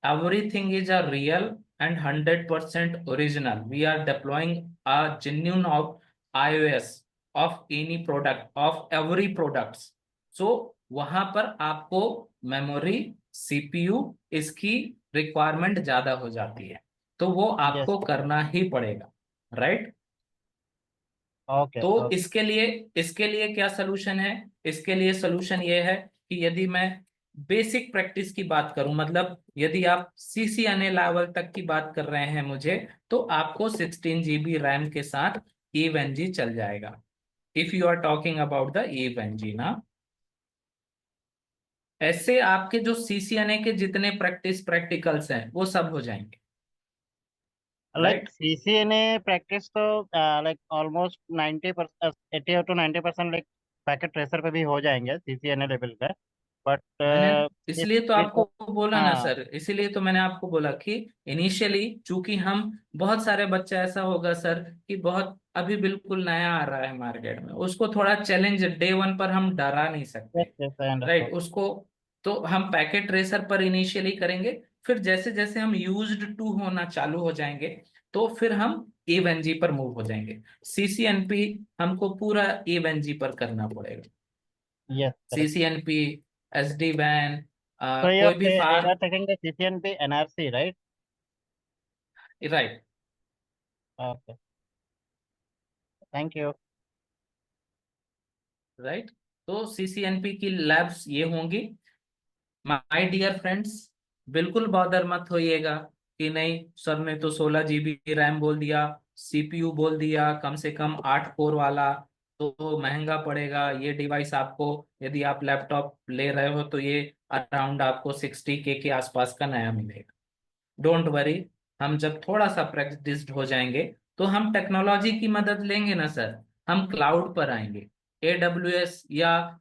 everything is a real and 100% original. We are deploying a genuine of iOS of any product, of every products. So वहां पर आपको मेमोरी, सीपीयू, इसकी रिक्वायरमेंट ज्यादा हो जाती है, तो वो Yes. आपको करना ही पड़ेगा, राइट? Okay. तो Okay. इसके लिए क्या सोल्यूशन है? इसके लिए सोल्यूशन ये है कि यदि मैं बेसिक प्रैक्टिस की बात करूं, मतलब यदि आप CCNA लेवल तक की बात कर रहे हैं मुझे, तो आपको 16 GB रैम के साथ EVE-NG चल जाएगा. If you are talking about the EVE-NG ना, ऐसे आपके जो CCNA के जितने प्रैक्टिकल्स हैं वो सब हो जाएंगे, Like राइट? CCNA practice तो like almost 90%, 80 to 90% like packet tracer पे भी हो जाएंगे CCNA लेवल पे. बट मैंने इस इसलिए तो आपको बोला ना हाँ. सर, इसीलिए तो मैंने आपको बोला कि इनिशियली चूंकि हम बहुत सारे बच्चा ऐसा होगा सर कि बहुत अभी बिल्कुल नया आ रहा है मार्केट में, उसको थोड़ा चैलेंज डे वन पर हम डरा नहीं यस सकते, यस आई राइट? अंडरस्टूड. उसको तो हम पैकेट रेसर पर इनिशियली करेंगे, फिर जैसे जैसे हम यूज्ड टू होना चालू हो जाएंगे तो फिर हम EVE-NG पर मूव हो जाएंगे. CCNP हमको पूरा EVE-NG पर करना पड़ेगा. Yes correct. CCNP, SD WAN, So कोई भी you far, are taking the CCNP NRC, right? Right? Okay. Thank you. Right, तो CCNP की लैब्स ये होंगी. माय डियर फ्रेंड्स, बिल्कुल बॉदर मत होइएगा कि नहीं सर ने तो 16 GB रैम बोल दिया, CPU बोल दिया कम से कम 8 कोर वाला, तो महंगा पड़ेगा ये डिवाइस आपको. यदि आप लैपटॉप ले रहे हो तो ये अराउंड आपको 60K के आसपास का नया मिलेगा. डोंट वरी, हम जब थोड़ा सा प्रैक्टिस्ड हो जाएंगे तो हम टेक्नोलॉजी की मदद लेंगे ना सर. हम क्लाउड पर आएंगे, AWS या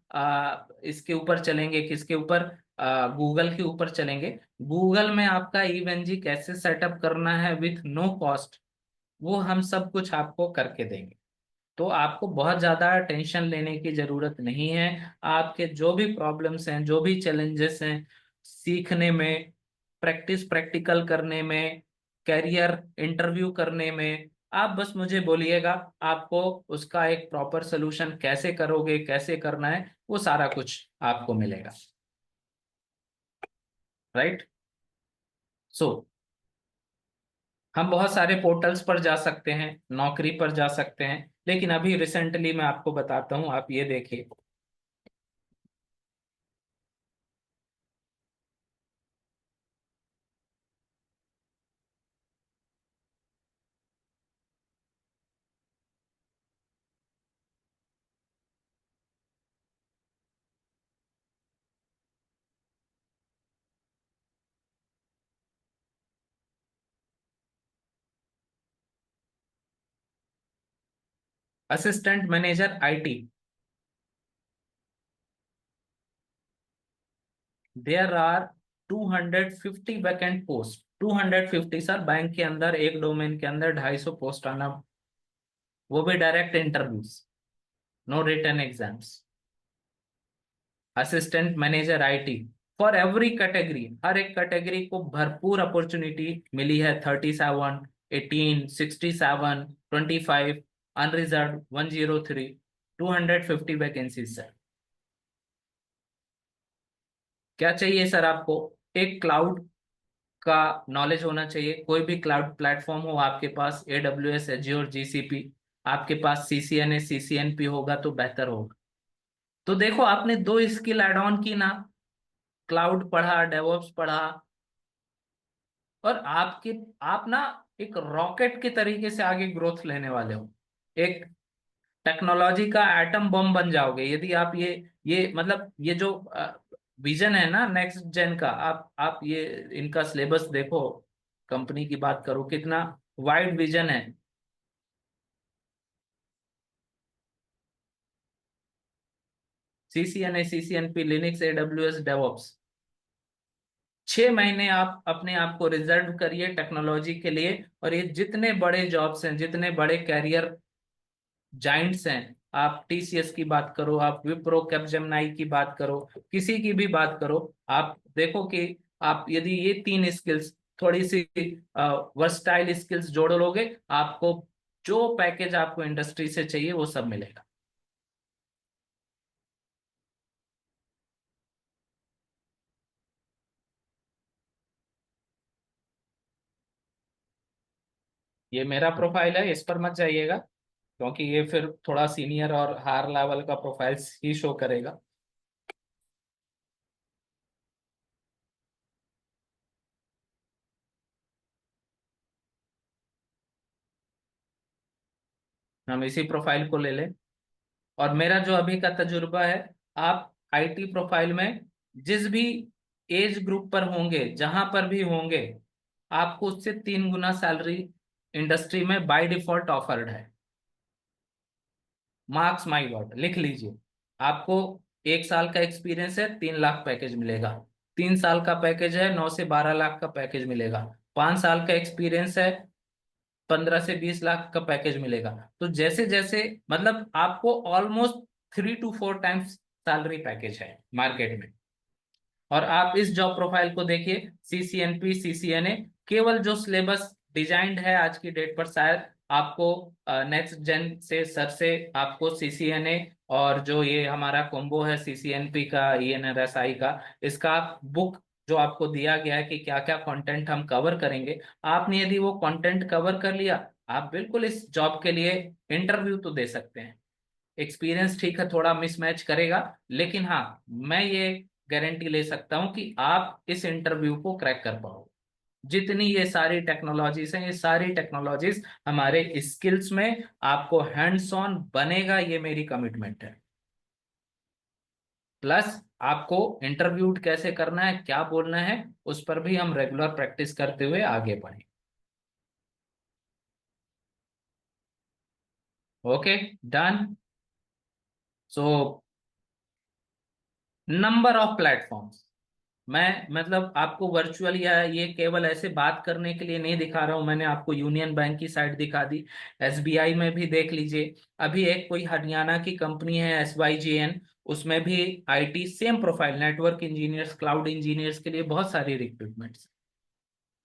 इसके ऊपर चलेंगे, किसके ऊपर? गूगल के ऊपर चलेंगे. गूगल में आपका EVE-NG कैसे सेटअप करना है विथ नो कॉस्ट, वो हम सब कुछ आपको करके देंगे. तो आपको बहुत ज्यादा टेंशन लेने की जरूरत नहीं है. आपके जो भी प्रॉब्लम्स हैं, जो भी चैलेंजेस हैं सीखने में, प्रैक्टिकल करने में, कैरियर इंटरव्यू करने में, आप बस मुझे बोलिएगा, आपको उसका एक प्रॉपर सोल्यूशन कैसे करोगे, कैसे करना है, वो सारा कुछ आपको मिलेगा, राइट? सो हम बहुत सारे पोर्टल्स पर जा सकते हैं, नौकरी पर जा सकते हैं, लेकिन अभी रिसेंटली मैं आपको बताता हूँ, आप ये देखिए. Assistant manager IT, there are 250 vacant post. 250 sir, bank के अंदर एक डोमेन के अंदर 250 पोस्ट आना, वो भी direct interviews, no written exams. Assistant manager IT for every category, हर एक कैटेगरी को भरपूर अपॉर्चुनिटी मिली है. 37, 18, 67, 25, अनरिजर्व 103, 250 वैकेंसी सर. क्या चाहिए सर आपको? एक क्लाउड का नॉलेज होना चाहिए. कोई भी क्लाउड प्लेटफॉर्म हो आपके पास, AWS, Azure, GCP, आपके पास CCNA, CCNP होगा तो बेहतर होगा. तो देखो, आपने दो स्किल एड ऑन की ना, क्लाउड पढ़ा, डेवऑप्स पढ़ा, और आप ना एक रॉकेट के तरीके से आगे ग्रोथ लेने वाले हो. एक टेक्नोलॉजी का एटम बम बन जाओगे यदि आप ये मतलब ये जो विजन है ना नेक्स्ट जेन का, आप ये इनका सिलेबस देखो, कंपनी की बात करो, कितना वाइड विजन है. CCNA, CCNP, Linux, AWS, DevOps. 6 महीने आप अपने आप को रिजर्व करिए टेक्नोलॉजी के लिए, और ये जितने बड़े जॉब्स हैं, जितने बड़े कैरियर जाइंट्स हैं, आप TCS की बात करो, आप विप्रो कैपजेमिनाई की बात करो, किसी की भी बात करो, आप देखो कि आप यदि ये 3 स्किल्स, थोड़ी सी वर्सटाइल स्किल्स जोड़ लोगे, आपको जो पैकेज आपको इंडस्ट्री से चाहिए वो सब मिलेगा। ये मेरा प्रोफाइल है, इस पर मत जाइएगा, क्योंकि ये फिर थोड़ा सीनियर और हायर लेवल का प्रोफाइल ही शो करेगा। हम इसी प्रोफाइल को ले लें। और मेरा जो अभी का तजुर्बा है, आप IT प्रोफाइल में जिस भी एज ग्रुप पर होंगे, जहां पर भी होंगे, आपको उससे 3 गुना सैलरी इंडस्ट्री में बाय डिफॉल्ट ऑफर्ड है। मार्क्स माई वर्ड, लिख लीजिए। आपको 1 साल का एक्सपीरियंस है, 3 लाख पैकेज मिलेगा। 3 साल का पैकेज है, 9 से 12 लाख का पैकेज मिलेगा। 5 साल का एक्सपीरियंस है, 15 से 20 लाख का पैकेज मिलेगा। तो जैसे जैसे, मतलब आपको almost 3 to 4 times salary package है मार्केट में। और आप इस जॉब प्रोफाइल को देखिए, CCNP, CCNA, केवल जो सिलेबस डिजाइंड है आज की डेट पर, शायद आपको नेक्स्ट जेन से सर से आपको CCNA और जो ये हमारा कॉम्बो है CCNP का, ENRSI का, इसका बुक जो आपको दिया गया है कि क्या क्या कंटेंट हम कवर करेंगे, आपने यदि वो कंटेंट कवर कर लिया, आप बिल्कुल इस जॉब के लिए इंटरव्यू तो दे सकते हैं। एक्सपीरियंस ठीक है, थोड़ा मिसमैच करेगा, लेकिन हाँ, मैं ये गारंटी ले सकता हूं कि आप इस इंटरव्यू को क्रैक कर पाओगे। जितनी ये सारी टेक्नोलॉजीज हैं, ये सारी टेक्नोलॉजीज हमारे स्किल्स में आपको हैंड्स ऑन बनेगा, ये मेरी कमिटमेंट है। प्लस आपको इंटरव्यू कैसे करना है, क्या बोलना है, उस पर भी हम रेगुलर प्रैक्टिस करते हुए आगे बढ़े। Okay, done. So number of platforms, मैं मतलब आपको वर्चुअल या ये केवल ऐसे बात करने के लिए नहीं दिखा रहा हूं। मैंने आपको यूनियन बैंक की साइट दिखा दी, SBI में भी देख लीजिए। अभी एक कोई हरियाणा की कंपनी है SYGN, उसमें भी IT same profile, network engineers, cloud engineers के लिए बहुत सारी रिक्रूटमेंट्स।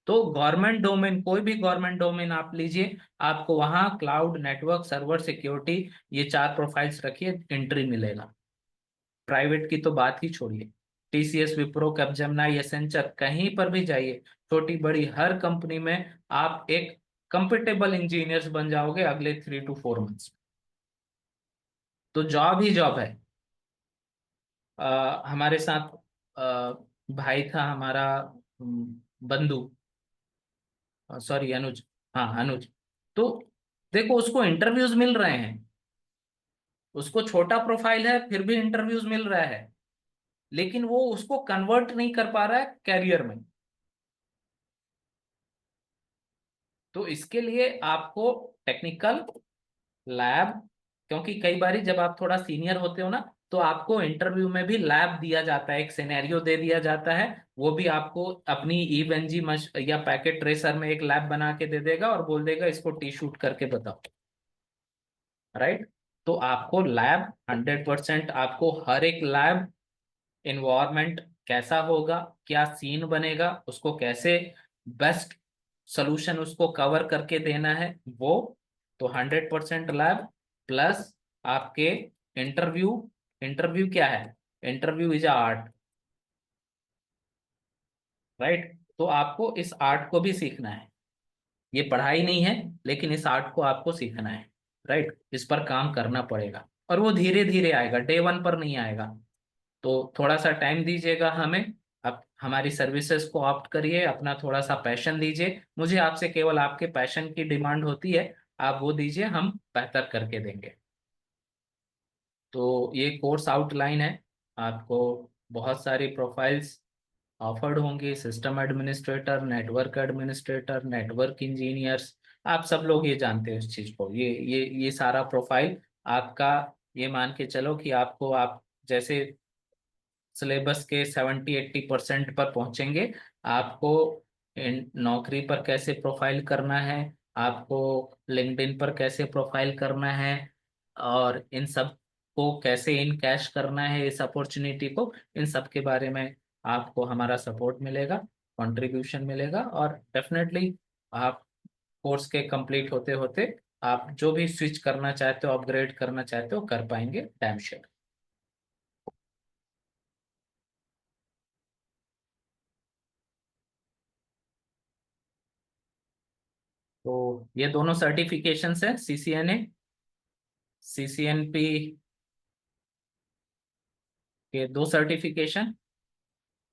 तो गवर्नमेंट डोमेन, कोई भी गवर्नमेंट डोमेन आप लीजिए, आपको वहां क्लाउड, नेटवर्क, सर्वर, सिक्योरिटी, ये 4 प्रोफाइल्स रखिए, एंट्री मिलेगा। प्राइवेट की तो बात ही छोड़िए, TCS, विप्रो, कैपजेमिनाई, एसेंचर, कहीं पर भी जाइए, छोटी बड़ी हर कंपनी में आप एक कंफर्टेबल इंजीनियर्स बन जाओगे अगले 3 to 4 मंथ्स। तो जॉब ही जॉब है। हमारे साथ भाई था हमारा, बंधु, सॉरी अनुज, हाँ अनुज। तो देखो, उसको इंटरव्यूज मिल रहे हैं, उसको छोटा प्रोफाइल है फिर भी इंटरव्यूज मिल रहा है, लेकिन वो उसको कन्वर्ट नहीं कर पा रहा है कैरियर में। तो इसके लिए आपको टेक्निकल लैब, क्योंकि कई बारी जब आप थोड़ा सीनियर होते हो ना, तो आपको इंटरव्यू में भी लैब दिया जाता है, एक सिनेरियो दे दिया जाता है। वो भी आपको अपनी EVNG मश या पैकेट ट्रेसर में एक लैब बना के दे देगा और बोल देगा इसको टी शूट करके बताओ, राइट। तो आपको लैब 100%, आपको हर एक लैब इन्वायरमेंट कैसा होगा, क्या सीन बनेगा, उसको कैसे बेस्ट सोल्यूशन उसको कवर करके देना है, वो तो 100% लैब। प्लस आपके इंटरव्यू, इंटरव्यू क्या है, इंटरव्यू इज आर्ट, राइट। तो आपको इस आर्ट को भी सीखना है, ये पढ़ाई नहीं है, लेकिन इस आर्ट को आपको सीखना है, राइट। इस पर काम करना पड़ेगा, और वो धीरे धीरे आएगा, डे 1 पर नहीं आएगा। तो थोड़ा सा टाइम दीजिएगा हमें, आप हमारी सर्विसेज को ऑप्ट करिए, अपना थोड़ा सा पैशन दीजिए। मुझे आपसे केवल आपके पैशन की डिमांड होती है, आप वो दीजिए, हम बेहतर करके देंगे। तो ये कोर्स आउटलाइन है, आपको बहुत सारी प्रोफाइल्स ऑफर्ड होंगी, system administrator, network administrator, network engineers, आप सब लोग ये जानते हैं इस चीज को। ये सारा प्रोफाइल आपका, ये मान के चलो कि आपको, आप जैसे सिलेबस के 70-80% पर पहुंचेंगे, आपको इन नौकरी पर कैसे प्रोफाइल करना है, आपको लिंक्डइन पर कैसे प्रोफाइल करना है, और इन सब को कैसे इन कैश करना है, इस अपॉर्चुनिटी को, इन सब के बारे में आपको हमारा सपोर्ट मिलेगा, कंट्रीब्यूशन मिलेगा, और डेफिनेटली आप कोर्स के कंप्लीट होते होते आप जो भी स्विच करना चाहते हो, अपग्रेड करना चाहते हो, कर पाएंगे, डैम श्योर। तो ये दोनों सर्टिफिकेशंस है, सीसीएनए, सीसीएनपी के दो सर्टिफिकेशन,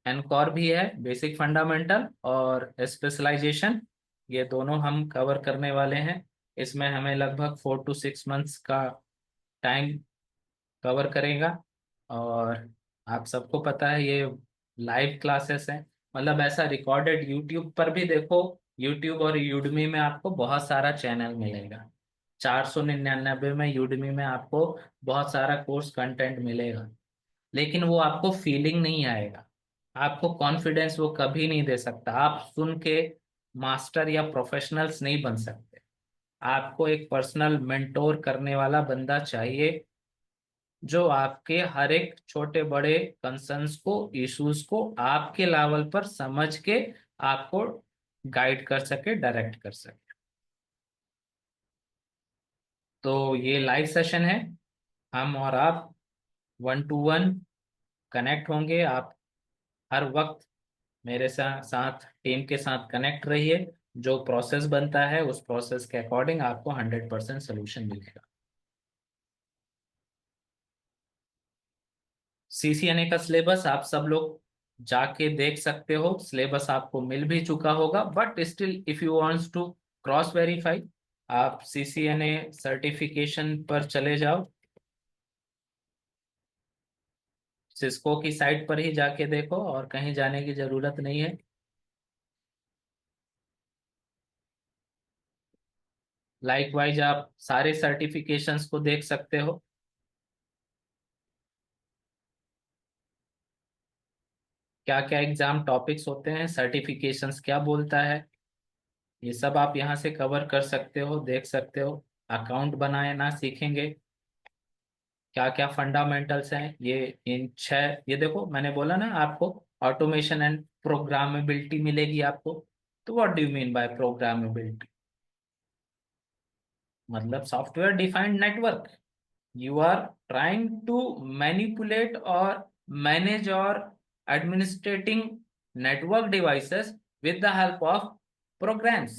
एनकॉर भी है, बेसिक फंडामेंटल और स्पेशलाइजेशन, ये दोनों हम कवर करने वाले हैं। इसमें हमें लगभग 4 to 6 months का टाइम कवर करेगा। और आप सबको पता है ये लाइव क्लासेस हैं, मतलब ऐसा रिकॉर्डेड यूट्यूब पर भी देखो, यूट्यूब और यूडमी में आपको बहुत सारा चैनल मिलेगा, 499 में यूडमी में आपको बहुत सारा कोर्स कंटेंट मिलेगा, लेकिन वो आपको फीलिंग नहीं आएगा, आपको कॉन्फिडेंस वो कभी नहीं दे सकता, आप सुन के मास्टर या प्रोफेशनल्स नहीं बन सकते। आपको एक पर्सनल मेंटोर करने वाला बंदा चाहिए, जो आपके हर एक छोटे बड़े कंसर्न्स को, इश्यूज को आपके लेवल पर समझ के आपको गाइड कर सके, डायरेक्ट कर सके। तो ये लाइव सेशन है, हम और आप 1 to 1 कनेक्ट होंगे। आप हर वक्त मेरे साथ टीम के साथ कनेक्ट रहिए, जो प्रोसेस बनता है उस प्रोसेस के अकॉर्डिंग आपको 100% सोल्यूशन मिलेगा। सीसीएनए का सिलेबस आप सब लोग जाके देख सकते हो, सिलेबस आपको मिल भी चुका होगा, but still if you wants to cross verify, आप सीसीएनए सर्टिफिकेशन पर चले जाओ, सिस्को की साइट पर ही जाके देखो, और कहीं जाने की जरूरत नहीं है। लाइकवाइज आप सारे सर्टिफिकेशंस को देख सकते हो, क्या क्या एग्जाम टॉपिक्स होते हैं, सर्टिफिकेशंस क्या बोलता है, ये सब आप यहाँ से कवर कर सकते हो, देख सकते हो। अकाउंट बनाना सीखेंगे, क्या क्या फंडामेंटल्स हैं, ये इन 6, ये देखो मैंने बोला ना आपको, ऑटोमेशन एंड प्रोग्रामेबिलिटी मिलेगी आपको। तो what do you mean by programmability? मतलब software defined network, you are trying to manipulate or manage or administrating network devices with the help of programs।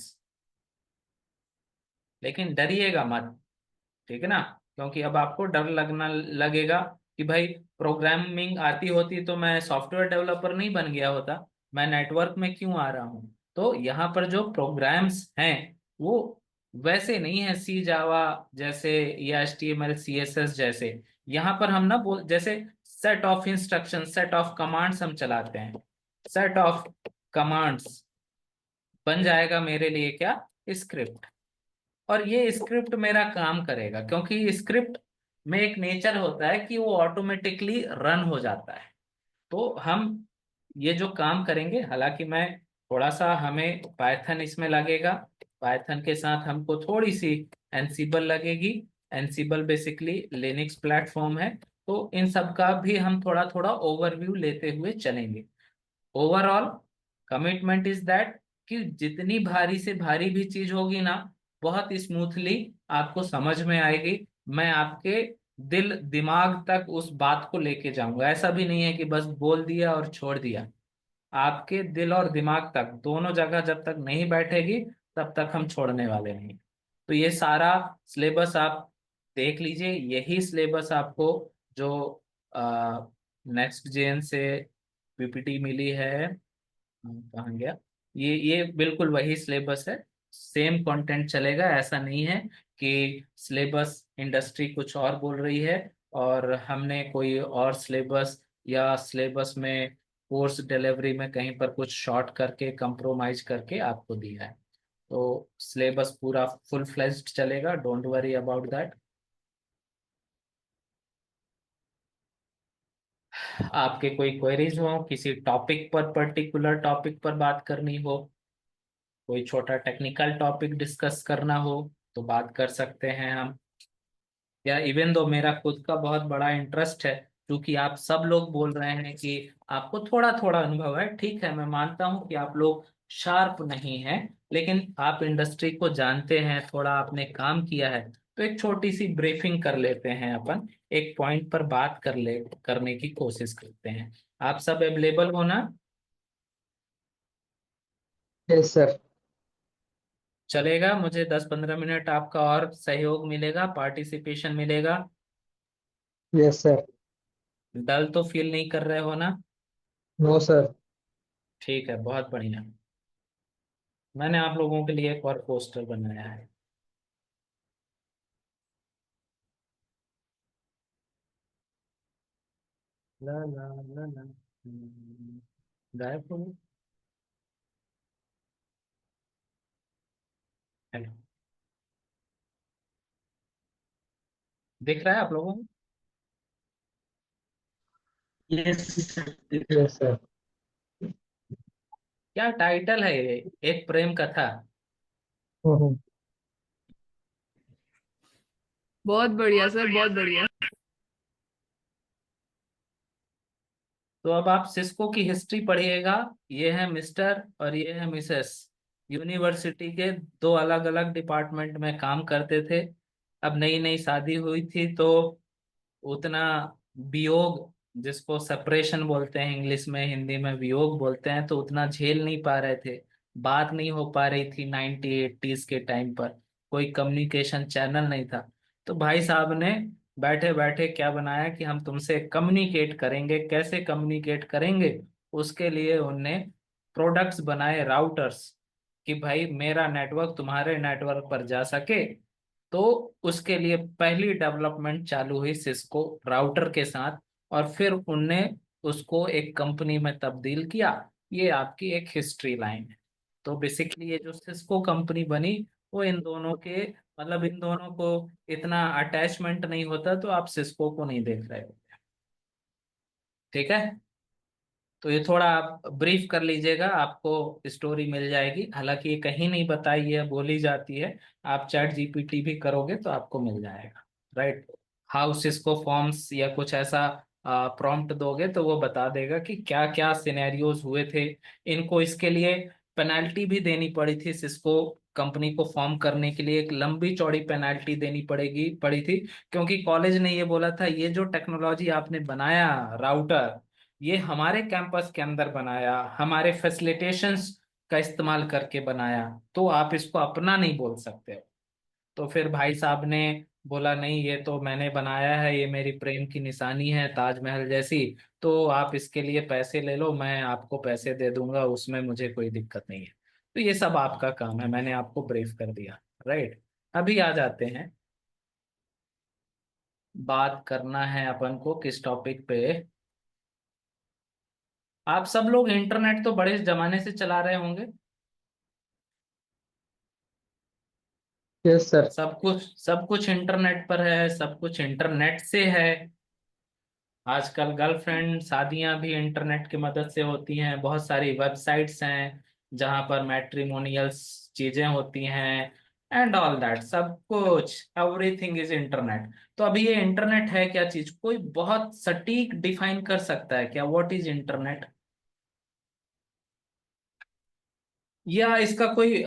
लेकिन डरिएगा मत, ठीक है ना, क्योंकि अब आपको डर लगना लगेगा कि भाई प्रोग्रामिंग आती होती तो मैं सॉफ्टवेयर डेवलपर नहीं बन गया होता, मैं नेटवर्क में क्यों आ रहा हूँ। तो यहाँ पर जो प्रोग्राम्स हैं वो वैसे नहीं है सी जावा जैसे या HTML CSS जैसे। यहाँ पर हम ना बोल, जैसे set of instruction, set of commands हम चलाते हैं, सेट ऑफ कमांड्स बन जाएगा मेरे लिए क्या, स्क्रिप्ट। और ये स्क्रिप्ट मेरा काम करेगा, क्योंकि स्क्रिप्ट में एक नेचर होता है कि वो ऑटोमेटिकली रन हो जाता है। तो हम ये जो काम करेंगे, हालांकि मैं थोड़ा सा, हमें पाइथन इसमें लगेगा, पाइथन के साथ हमको थोड़ी सी एनसीबल लगेगी। एनसीबल बेसिकली लिनक्स प्लेटफॉर्म है, तो इन सब का भी हम थोड़ा थोड़ा ओवरव्यू लेते हुए चलेंगे। ओवरऑल कमिटमेंट इज दैट कि जितनी भारी से भारी भी चीज होगी ना, बहुत स्मूथली आपको समझ में आएगी। मैं आपके दिल दिमाग तक उस बात को लेके जाऊंगा, ऐसा भी नहीं है कि बस बोल दिया और छोड़ दिया। आपके दिल और दिमाग तक दोनों जगह जब तक नहीं बैठेगी तब तक हम छोड़ने वाले नहीं। तो ये सारा सिलेबस आप देख लीजिए, यही सिलेबस आपको जो नेक्स्ट जेन से पीपीटी मिली है, कहाँ गया, ये बिल्कुल वही सिलेबस है, सेम कंटेंट चलेगा। ऐसा नहीं है कि सिलेबस इंडस्ट्री कुछ और बोल रही है और हमने कोई और सिलेबस, या सिलेबस में कोर्स डिलीवरी में कहीं पर कुछ शॉर्ट करके कंप्रोमाइज करके आपको दिया है। तो सिलेबस पूरा फुल फ्लेज्ड चलेगा, डोंट वरी अबाउट दैट। आपके कोई क्वेरीज हो, किसी टॉपिक पर, पर्टिकुलर टॉपिक पर बात करनी हो, कोई छोटा टेक्निकल टॉपिक डिस्कस करना हो तो बात कर सकते हैं हम। या इवन दो मेरा खुद का बहुत बड़ा इंटरेस्ट है, क्योंकि आप सब लोग बोल रहे हैं कि आपको थोड़ा थोड़ा अनुभव है। ठीक है, मैं मानता हूं कि आप लोग शार्प नहीं हैं, लेकिन आप इंडस्ट्री को जानते हैं, थोड़ा आपने काम किया है, तो एक छोटी सी ब्रीफिंग कर लेते हैं अपन, एक पॉइंट पर बात करने की कोशिश करते हैं। आप सब अवेलेबल हो ना? Yes sir. चलेगा, मुझे 10-15 मिनट आपका और सहयोग मिलेगा, पार्टिसिपेशन मिलेगा। Yes sir. डल तो फील नहीं कर रहे हो ना? No sir. ठीक है, बहुत बढ़िया। मैंने आप लोगों के लिए एक और पोस्टर बनाया है। ला ला ला ला, गायब हो गए। हेलो, दिख रहा है आप लोगों को? Yes, sir. Yes sir. क्या टाइटल है ये? एक प्रेम कथा। बहुत बढ़िया सर, बहुत बढ़िया। तो अब आप सिस्को की हिस्ट्री पढ़िएगा। ये है मिस्टर और ये है मिसेस। यूनिवर्सिटी के दो अलग अलग डिपार्टमेंट में काम करते थे। अब नई नई शादी हुई थी तो उतना वियोग, जिसको सेपरेशन बोलते हैं इंग्लिश में, हिंदी में वियोग बोलते हैं, तो उतना झेल नहीं पा रहे थे। बात नहीं हो पा रही थी 1980s के टाइम पर, कोई कम्युनिकेशन चैनल नहीं था। तो भाई साहब ने बैठे बैठे क्या बनाया कि हम तुमसे कम्युनिकेट करेंगे। कैसे कम्युनिकेट करेंगे? उसके लिए उनने प्रोडक्ट्स बनाए, राउटर्स, कि भाई मेरा नेटवर्क तुम्हारे नेटवर्क पर जा सके। तो उसके लिए पहली डेवलपमेंट चालू हुई सिस्को राउटर के साथ, और फिर उनने उसको एक कंपनी में तब्दील किया। ये आपकी एक हिस्ट्री लाइन है। तो बेसिकली ये जो सिस्को कंपनी बनी, वो इन दोनों के, मतलब इन दोनों को इतना अटैचमेंट नहीं होता, तो आप सिस्को को नहीं देख रहे हो। ठीक है, तो ये थोड़ा आप ब्रीफ कर लीजिएगा, आपको स्टोरी मिल जाएगी। हालांकि ये कहीं नहीं बताई है, बोली जाती है। आप चैट जीपीटी भी करोगे तो आपको मिल जाएगा। राइट, हाउ सिस्को फॉर्म्स या कुछ ऐसा प्रॉम्प्ट दोगे तो वो बता देगा कि क्या क्या सिनेरियोज हुए थे। इनको इसके लिए पेनाल्टी भी देनी पड़ी थी, सिस्को कंपनी को फॉर्म करने के लिए एक लंबी चौड़ी पेनाल्टी देनी पड़ी थी, क्योंकि कॉलेज ने ये बोला था ये जो टेक्नोलॉजी आपने बनाया, राउटर, ये हमारे कैंपस के अंदर बनाया, हमारे फैसिलिटेशंस का इस्तेमाल करके बनाया, तो आप इसको अपना नहीं बोल सकते हो। तो फिर भाई साहब ने बोला नहीं, ये तो मैंने बनाया है, ये मेरी प्रेम की निशानी है ताजमहल जैसी, तो आप इसके लिए पैसे ले लो, मैं आपको पैसे दे दूंगा, उसमें मुझे कोई दिक्कत नहीं है। तो ये सब आपका काम है, मैंने आपको ब्रीफ कर दिया। राइट, अभी आ जाते हैं, बात करना है अपन को किस टॉपिक पे। आप सब लोग इंटरनेट तो बड़े जमाने से चला रहे होंगे। Yes sir. सब कुछ इंटरनेट पर है, सब कुछ इंटरनेट से है। आजकल गर्लफ्रेंड शादियां भी इंटरनेट की मदद से होती हैं, बहुत सारी वेबसाइट्स हैं जहां पर मैट्रिमोनियल्स चीजें होती हैं, एंड ऑल दैट, सब कुछ, एवरीथिंग इज इंटरनेट। तो अभी ये इंटरनेट है क्या चीज? कोई बहुत सटीक डिफाइन कर सकता है क्या व्हाट इज इंटरनेट? या इसका कोई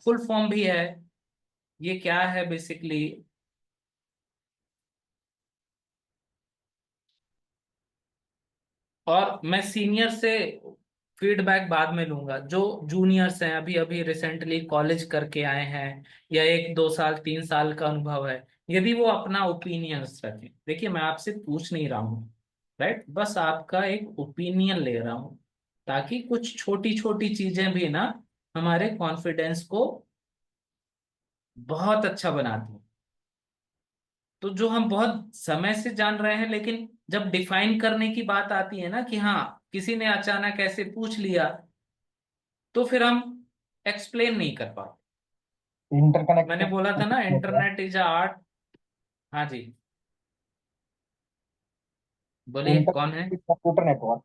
फुल फॉर्म भी है? ये क्या है बेसिकली? और मैं सीनियर से फीडबैक बाद में लूंगा। जो जूनियर्स हैं, अभी अभी रिसेंटली कॉलेज करके आए हैं, या 1-2 साल 3 साल का अनुभव है, यदि वो अपना ओपिनियंस रखें। देखिए, मैं आपसे पूछ नहीं रहा हूँ, राइट, बस आपका एक ओपिनियन ले रहा हूँ, ताकि कुछ छोटी छोटी चीजें भी ना हमारे कॉन्फिडेंस को बहुत अच्छा बनाती हैं। तो जो हम बहुत समय से जान रहे हैं, लेकिन जब डिफाइन करने की बात आती है ना, कि हाँ किसी ने अचानक ऐसे पूछ लिया, तो फिर हम एक्सप्लेन नहीं कर पाते। मैंने इंटरकनेक्टेड बोला था ना, इंटरनेट इज अ आर्ट। हाँ जी। बोलिए कौन है? Computer network.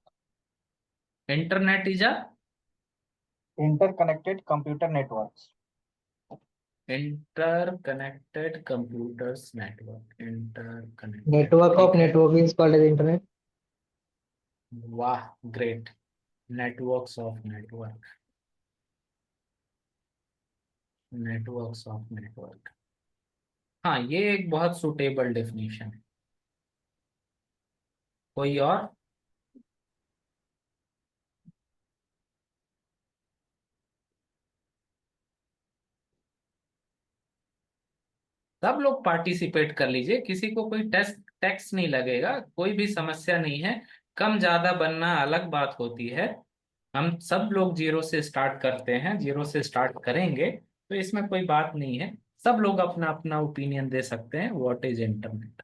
Internet is a interconnected computer networks. Interconnected computers network, interconnected, Network of ठीक है। network is called as internet. वाह, great. Networks of network, networks of network, हाँ ये एक बहुत सुटेबल डेफिनेशन है। कोई और? सब लोग पार्टिसिपेट कर लीजिए, किसी को कोई टेस्ट टैक्स नहीं लगेगा, कोई भी समस्या नहीं है। कम ज्यादा बनना अलग बात होती है। हम सब लोग जीरो से स्टार्ट करते हैं, जीरो से स्टार्ट करेंगे, तो इसमें कोई बात नहीं है। सब लोग अपना अपना ओपिनियन दे सकते हैं व्हाट इज इंटरनेट।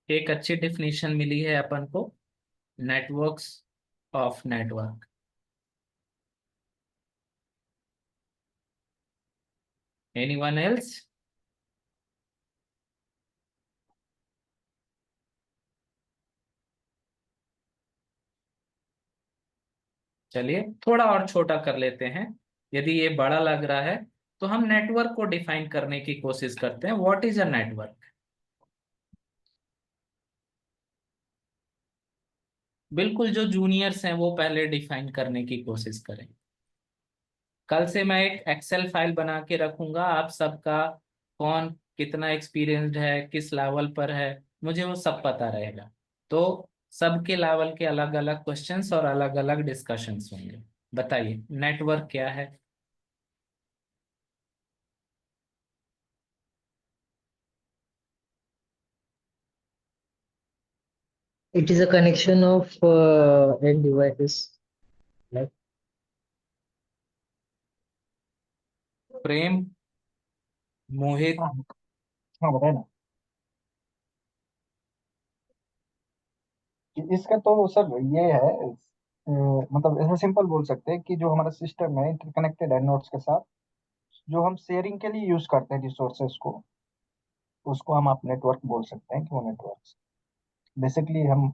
एक अच्छी डिफिनेशन मिली है अपन को, networks of network. Anyone else? चलिए थोड़ा और छोटा कर लेते हैं। यदि ये बड़ा लग रहा है तो हम नेटवर्क को डिफाइन करने की कोशिश करते हैं। What is a network? बिल्कुल, जो जूनियर्स हैं वो पहले डिफाइन करने की कोशिश करें। कल से मैं एक एक्सेल फाइल बना के रखूंगा, आप सबका कौन कितना एक्सपीरियंस्ड है, किस लेवल पर है, मुझे वो सब पता रहेगा। तो सबके लेवल के अलग अलग क्वेश्चंस और अलग अलग डिस्कशंस होंगे। बताइए नेटवर्क क्या है? It is a connection of end devices. Like प्रेम, मोहित, हाँ हाँ, बताए ना। इसका तो सर ये है, मतलब ऐसे सिंपल बोल सकते हैं कि जो हमारा सिस्टम है इंटरकनेक्टेड है नोड्स के साथ, जो हम शेयरिंग के लिए यूज करते हैं रिसोर्सेज को, उसको हम आप नेटवर्क बोल सकते हैं कि वो नेटवर्क बेसिकली हम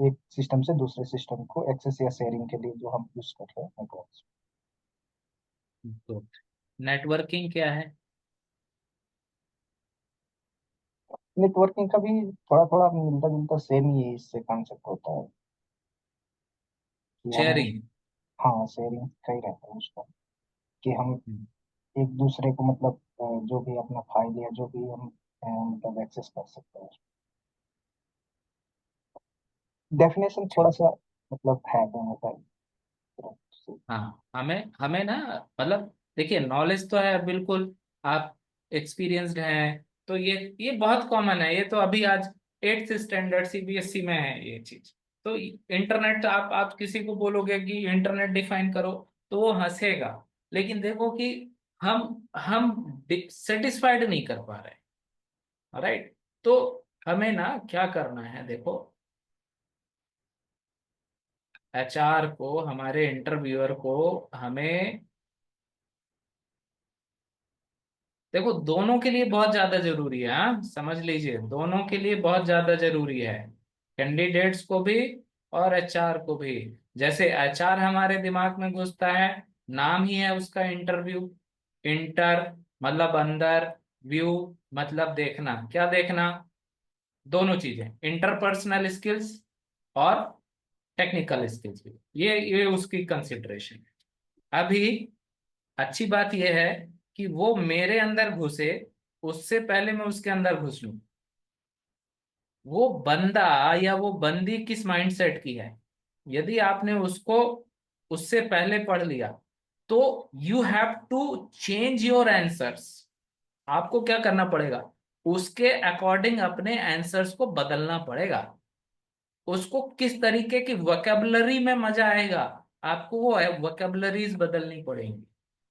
एक सिस्टम से दूसरे सिस्टम को एक्सेस या शेयरिंग के लिए जो हम यूज कर रहे हैं नेटवर्क। तो नेटवर्किंग क्या है? नेटवर्किंग का भी थोड़ा थोड़ा मिलता जुलता सेम ही इससे कॉन्सेप्ट होता है कि हम, शेयरिंग। हाँ शेयरिंग का ही रहता है उसका, कि हम एक दूसरे को मतलब जो भी अपना फाइल या जो भी हम मतलब एक्सेस कर सकते हैं। डेफिनेशन थोड़ा सा मतलब है दोनों का ही। हाँ, हमें हमें ना, मतलब देखिए नॉलेज तो है बिल्कुल, आप एक्सपीरियंस्ड हैं, तो ये बहुत कॉमन है। ये तो अभी आज 8th स्टैंडर्ड सीबीएसई में है ये चीज। तो इंटरनेट, आप किसी को बोलोगे कि इंटरनेट डिफाइन करो तो वो हंसेगा। लेकिन देखो कि हम सेटिस्फाइड नहीं कर पा रहे। राइट? तो हमें ना क्या करना है, देखो एचआर को, हमारे इंटरव्यूअर को, हमें देखो दोनों के लिए बहुत ज्यादा जरूरी है। हाँ समझ लीजिए, दोनों के लिए बहुत ज्यादा जरूरी है, कैंडिडेट्स को भी और एचआर को भी। जैसे एचआर हमारे दिमाग में घुसता है, नाम ही है उसका इंटरव्यू। इंटर मतलब अंदर, व्यू मतलब देखना। क्या देखना? दोनों चीजें, इंटरपर्सनल स्किल्स और टेक्निकल स्किल्स भी। ये उसकी कंसिडरेशन है। अभी अच्छी बात यह है कि वो मेरे अंदर घुसे उससे पहले मैं उसके अंदर घुस लूं। वो बंदा या वो बंदी किस माइंडसेट की है, यदि आपने उसको उससे पहले पढ़ लिया तो you have to change your answers. आपको क्या करना पड़ेगा? उसके अकॉर्डिंग अपने आंसर्स को बदलना पड़ेगा। उसको किस तरीके की वोकेबलरी में मजा आएगा, आपको वो वोकेबलरीज बदलनी पड़ेंगी।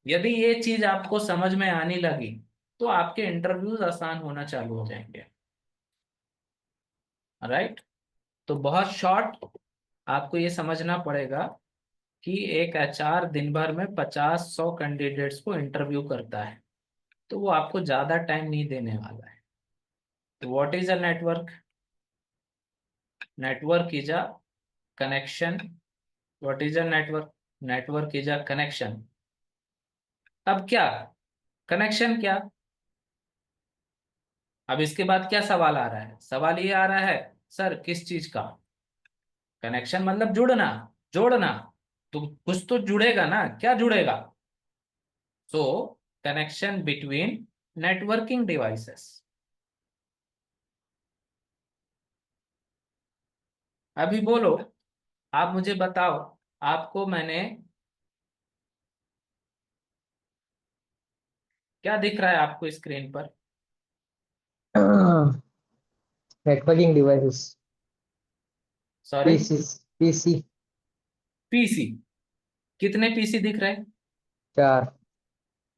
यदि ये चीज आपको समझ में आने लगी तो आपके इंटरव्यूज आसान होना चालू हो जाएंगे। राइट? तो बहुत शॉर्ट आपको ये समझना पड़ेगा कि एक एचआर दिन भर में 50-100 कैंडिडेट्स को इंटरव्यू करता है, तो वो आपको ज्यादा टाइम नहीं देने वाला है। What is a network? Network is a connection. What is a network? Network is a connection. अब क्या कनेक्शन क्या? अब इसके बाद क्या सवाल आ रहा है? सवाल ये आ रहा है सर किस चीज का? कनेक्शन मतलब जुड़ना, जोड़ना, तो कुछ तो जुड़ेगा ना, क्या जुड़ेगा? सो कनेक्शन बिटवीन नेटवर्किंग डिवाइसेस। अभी बोलो, आप मुझे बताओ, आपको मैंने क्या दिख रहा है आपको स्क्रीन पर? Networking devices. Sorry, PC. PC. कितने पीसी दिख रहे हैं? 4.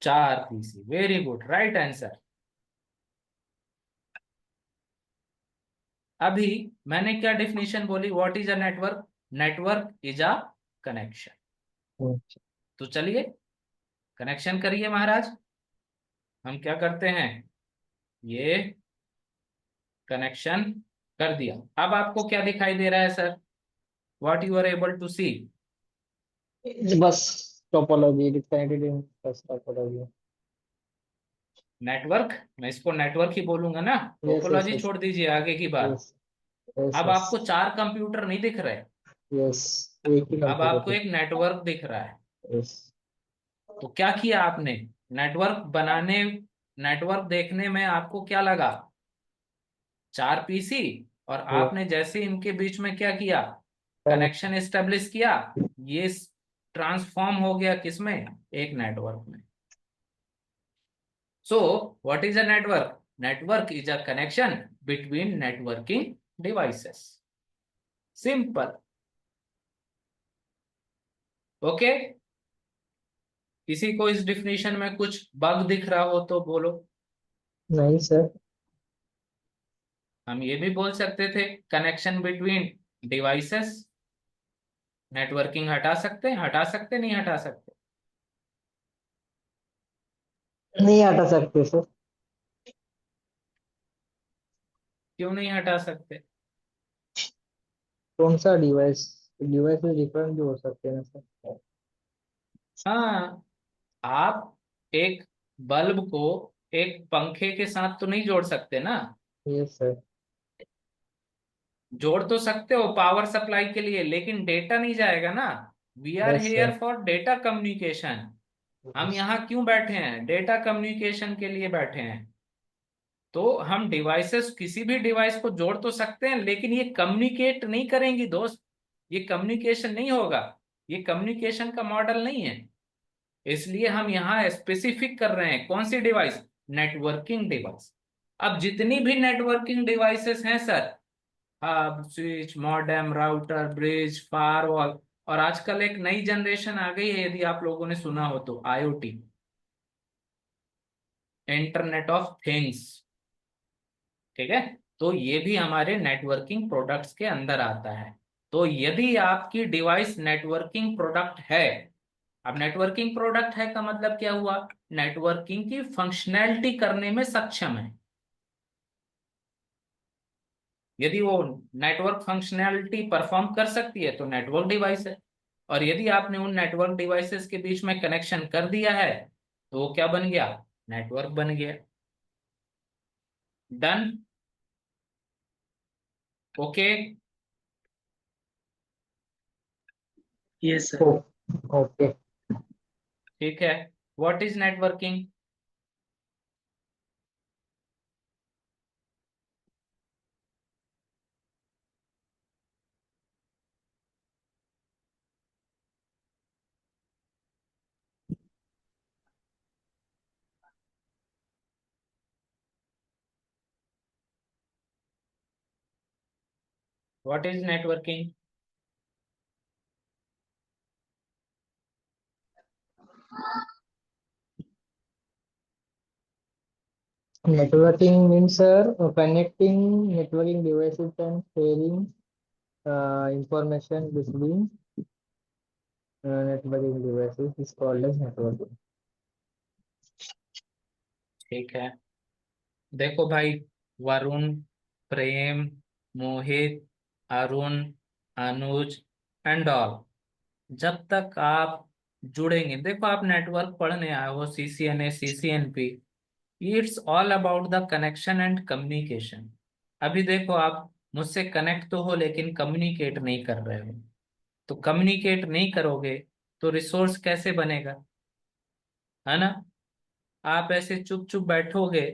4 PC. Very good, right answer. अभी मैंने क्या डेफिनेशन बोली? What is a network? Network is a connection. तो चलिए कनेक्शन करिए महाराज। हम क्या करते हैं, ये कनेक्शन कर दिया। अब आपको क्या दिखाई दे रहा है sir? What you are able to see? It's bus topology. It is connected in bus topology. Network, मैं इसको नेटवर्क ही बोलूंगा ना, Yes, yes, टोपोलॉजी yes, छोड़ दीजिए आगे की बात। yes, yes, अब आपको yes, 4 कंप्यूटर नहीं दिख रहे, yes. एक ही अब computer आपको पे. एक नेटवर्क दिख रहा है। Yes. तो क्या किया आपने? नेटवर्क बनाने, नेटवर्क देखने में आपको क्या लगा? 4 पीसी, और Yeah. आपने जैसे इनके बीच में क्या किया, Connect. कनेक्शन एस्टेब्लिश किया, ये ट्रांसफॉर्म हो गया किसमें? एक नेटवर्क में। So what is a network? Network is a connection between networking devices. Simple. Okay, किसी को इस डिफिनेशन में कुछ बग दिख रहा हो तो बोलो। नहीं सर. हम ये भी बोल सकते थे कनेक्शन बिटवीन डिवाइसेस। नेटवर्किंग हटा सकते हैं, हटा सकते नहीं हटा सकते? नहीं हटा सकते सर. क्यों नहीं हटा सकते? कौन सा डिवाइस? डिवाइस डिफरेंट भी हो सकते हैं सर. हाँ, आप एक बल्ब को एक पंखे के साथ तो नहीं जोड़ सकते ना। Yes sir. जोड़ तो सकते हो पावर सप्लाई के लिए, लेकिन डेटा नहीं जाएगा ना। We are yes here sir. For data communication. हम यहाँ क्यों बैठे हैं? डेटा कम्युनिकेशन के लिए बैठे हैं। तो हम डिवाइसेस, किसी भी डिवाइस को जोड़ तो सकते हैं, लेकिन ये कम्युनिकेट नहीं करेंगी दोस्त। ये कम्युनिकेशन नहीं होगा, ये कम्युनिकेशन का मॉडल नहीं है। इसलिए हम यहाँ स्पेसिफिक कर रहे हैं कौन सी डिवाइस? Networking device. अब जितनी भी नेटवर्किंग डिवाइसेस हैं sir, hub, switch, modem, router, bridge, firewall, और आजकल एक नई जनरेशन आ गई है, यदि आप लोगों ने सुना हो तो, आईओटी, इंटरनेट ऑफ थिंग्स। ठीक है, तो ये भी हमारे नेटवर्किंग प्रोडक्ट्स के अंदर आता है। तो यदि आपकी डिवाइस नेटवर्किंग प्रोडक्ट है, अब नेटवर्किंग प्रोडक्ट है का मतलब क्या हुआ? नेटवर्किंग की फंक्शनैलिटी करने में सक्षम है। यदि वो नेटवर्क फंक्शनैलिटी परफॉर्म कर सकती है तो नेटवर्क डिवाइस है। और यदि आपने उन नेटवर्क डिवाइसेस के बीच में कनेक्शन कर दिया है तो वो क्या बन गया? नेटवर्क बन गया। Done? Okay. Yes, sir. Okay. ठीक है, what is networking? What is networking? Networking means sir connecting networking devices and sharing information between networking devices is called as networking. ठीक है, देखो भाई, वरुण, प्रेम, मोहित, अरुण, अनुज एंड ऑल। जब तक आप जुड़ेंगे, देखो आप नेटवर्क पढ़ने आए हो, CCNA CCNP, it's all about the connection and communication. अभी देखो आप मुझसे कनेक्ट तो हो लेकिन कम्युनिकेट नहीं कर रहे हो। तो कम्युनिकेट नहीं करोगे तो रिसोर्स कैसे बनेगा, है ना। आप ऐसे चुप चुप बैठोगे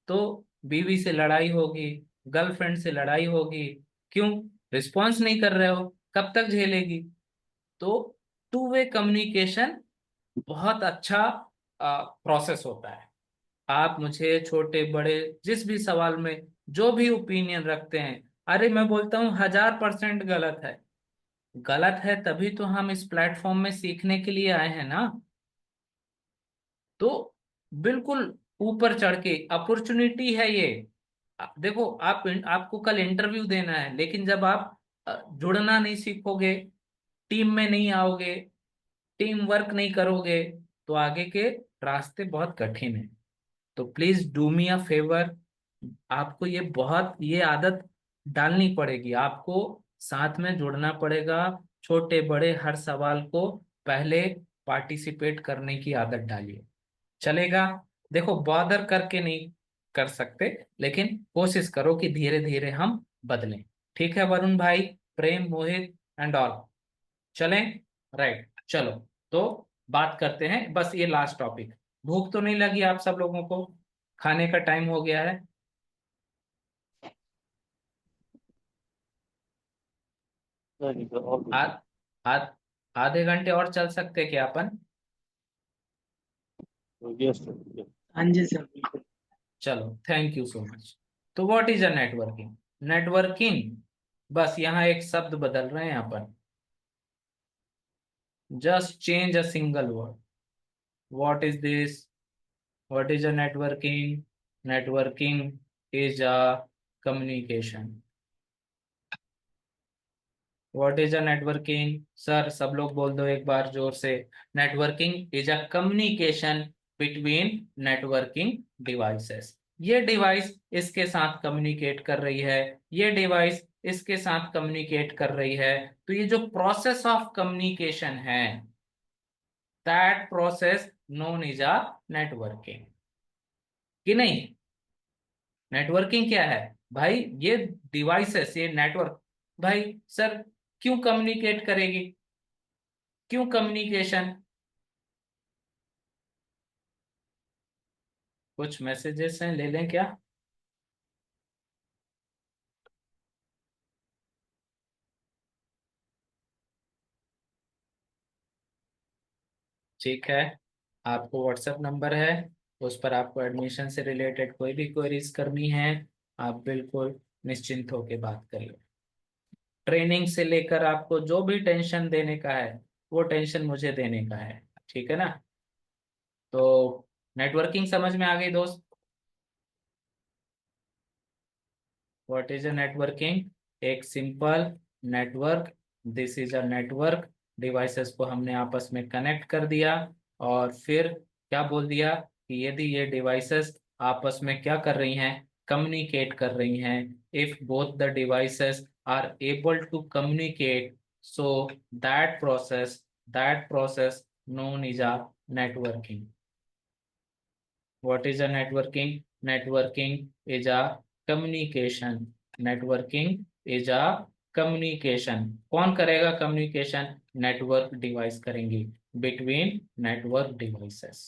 तो बीवी से लड़ाई होगी, गर्लफ्रेंड से लड़ाई होगी। क्यों? रिस्पॉन्स नहीं कर रहे हो, कब तक झेलेगी। तो टू वे कम्युनिकेशन बहुत अच्छा प्रोसेस होता है। आप मुझे छोटे बड़े जिस भी सवाल में जो भी ओपिनियन रखते हैं, अरे मैं बोलता हूँ 1000% गलत है। गलत है तभी तो हम इस प्लेटफॉर्म में सीखने के लिए आए हैं ना। तो बिल्कुल ऊपर चढ़ के, अपॉर्चुनिटी है ये। देखो आपको कल इंटरव्यू देना है, लेकिन जब आप जुड़ना नहीं सीखोगे, टीम में नहीं आओगे, टीम वर्क नहीं करोगे, तो आगे के रास्ते बहुत कठिन है। तो please do me a favour, आपको ये आदत डालनी पड़ेगी। आपको साथ में जुड़ना पड़ेगा। छोटे बड़े हर सवाल को पहले पार्टिसिपेट करने की आदत डालिए, चलेगा। देखो बॉदर करके नहीं कर सकते, लेकिन कोशिश करो कि धीरे धीरे हम बदलें। ठीक है वरुण भाई, प्रेम, मोहित एंड ऑल, चलें। राइट, चलो। तो बात करते हैं, बस ये लास्ट टॉपिक। भूख तो नहीं लगी आप सब लोगों को? खाने का टाइम हो गया है। आध आध आधे घंटे और चल सकते क्या अपन? हाँ जी सर, बिल्कुल। चलो, थैंक यू सो मच। तो what is a networking? Networking, बस यहाँ एक शब्द बदल रहे हैं अपन। Just change a single word. What is this? What is a networking? Networking is a communication. What is a networking? Sir सब लोग बोल दो एक बार जोर से। Networking is a communication between networking devices. ये डिवाइस इसके साथ कम्युनिकेट कर रही है, ये डिवाइस इसके साथ कम्युनिकेट कर रही है। तो ये जो प्रोसेस ऑफ कम्युनिकेशन है, that process known is a networking, कि नहीं? नेटवर्किंग क्या है भाई? ये डिवाइसेस, ये नेटवर्क, भाई सर क्यों कम्युनिकेट करेगी? क्यों कम्युनिकेशन? कुछ मैसेजेस हैं, ले लें क्या? ठीक है, आपको व्हाट्सएप नंबर है, उस पर आपको एडमिशन से रिलेटेड कोई भी क्वेरीज करनी है, आप बिल्कुल निश्चिंत होकर बात करिए। ट्रेनिंग से लेकर आपको जो भी टेंशन देने का है, वो टेंशन मुझे देने का है, ठीक है ना। तो नेटवर्किंग समझ में आ गई दोस्त? What is a networking? एक simple network, this is a network. Devices को हमने आपस में कनेक्ट कर दिया, और फिर क्या बोल दिया कि यदि ये डिवाइसेस आपस में क्या कर रही हैं, कम्युनिकेट कर रही हैं, if both the devices are able to communicate, so that process known is a networking. What is a networking? Networking is a communication. Networking is a communication. कौन करेगा communication? नेटवर्क डिवाइस करेंगी, between network devices.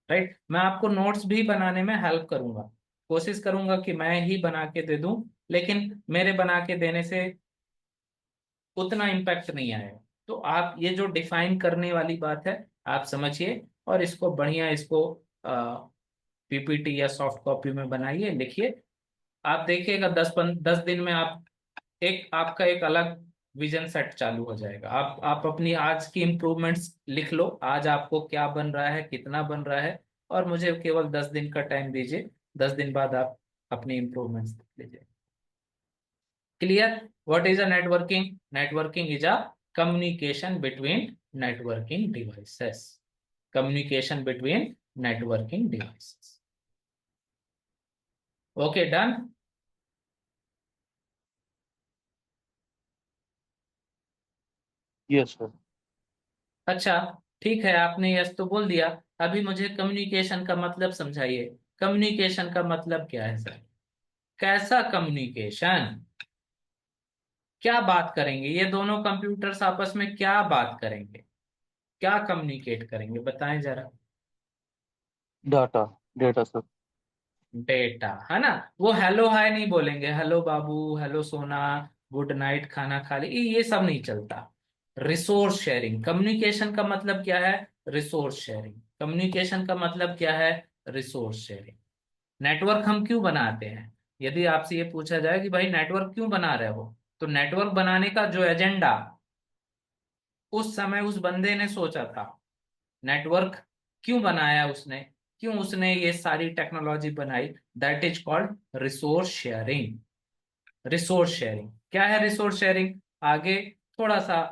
Right, मैं आपको notes भी बनाने में help करूंगा, कोशिश करूंगा कि मैं ही बना के दे दूं, लेकिन मेरे बना के देने से उतना इम्पैक्ट नहीं आएगा। तो आप ये जो डिफाइन करने वाली बात है, आप समझिए, और इसको बढ़िया, इसको PPT या सॉफ्ट कॉपी में बनाइए, लिखिए। आप देखिएगा 10 दिन में आप आपका एक अलग विजन सेट चालू हो जाएगा। आप अपनी आज की इम्प्रूवमेंट्स लिख लो, आज आपको क्या बन रहा है, कितना बन रहा है, और मुझे केवल 10 दिन का टाइम दीजिए। 10 दिन बाद आप अपनी इम्प्रूवमेंट्स लिख लीजिए। Clear? What is a networking? Networking is a communication between networking devices. Communication between networking devices. Okay done. Yes sir. अच्छा ठीक है, आपने यस तो बोल दिया। अभी मुझे कम्युनिकेशन का मतलब समझाइए। कम्युनिकेशन का मतलब क्या है सर? कैसा कम्युनिकेशन? क्या बात करेंगे ये दोनों कंप्यूटर्स आपस में, क्या बात करेंगे, क्या कम्युनिकेट करेंगे, बताएं जरा। डाटा। Data sir. डेटा, है ना। वो हेलो हाय नहीं बोलेंगे, हेलो बाबू, हेलो सोना, गुड नाइट, खाना खा ली, ये सब नहीं चलता। रिसोर्स शेयरिंग, कम्युनिकेशन का मतलब क्या है? Resource sharing. कम्युनिकेशन का मतलब क्या है? Resource sharing. नेटवर्क हम क्यों बनाते हैं? यदि आपसे ये पूछा जाए कि भाई नेटवर्क क्यों बना रहे हो, तो नेटवर्क बनाने का जो एजेंडा उस समय उस बंदे ने सोचा था, नेटवर्क क्यों बनाया उसने, क्यों उसने ये सारी टेक्नोलॉजी बनाई, that is called resource sharing. Resource sharing क्या है? रिसोर्स शेयरिंग आगे थोड़ा सा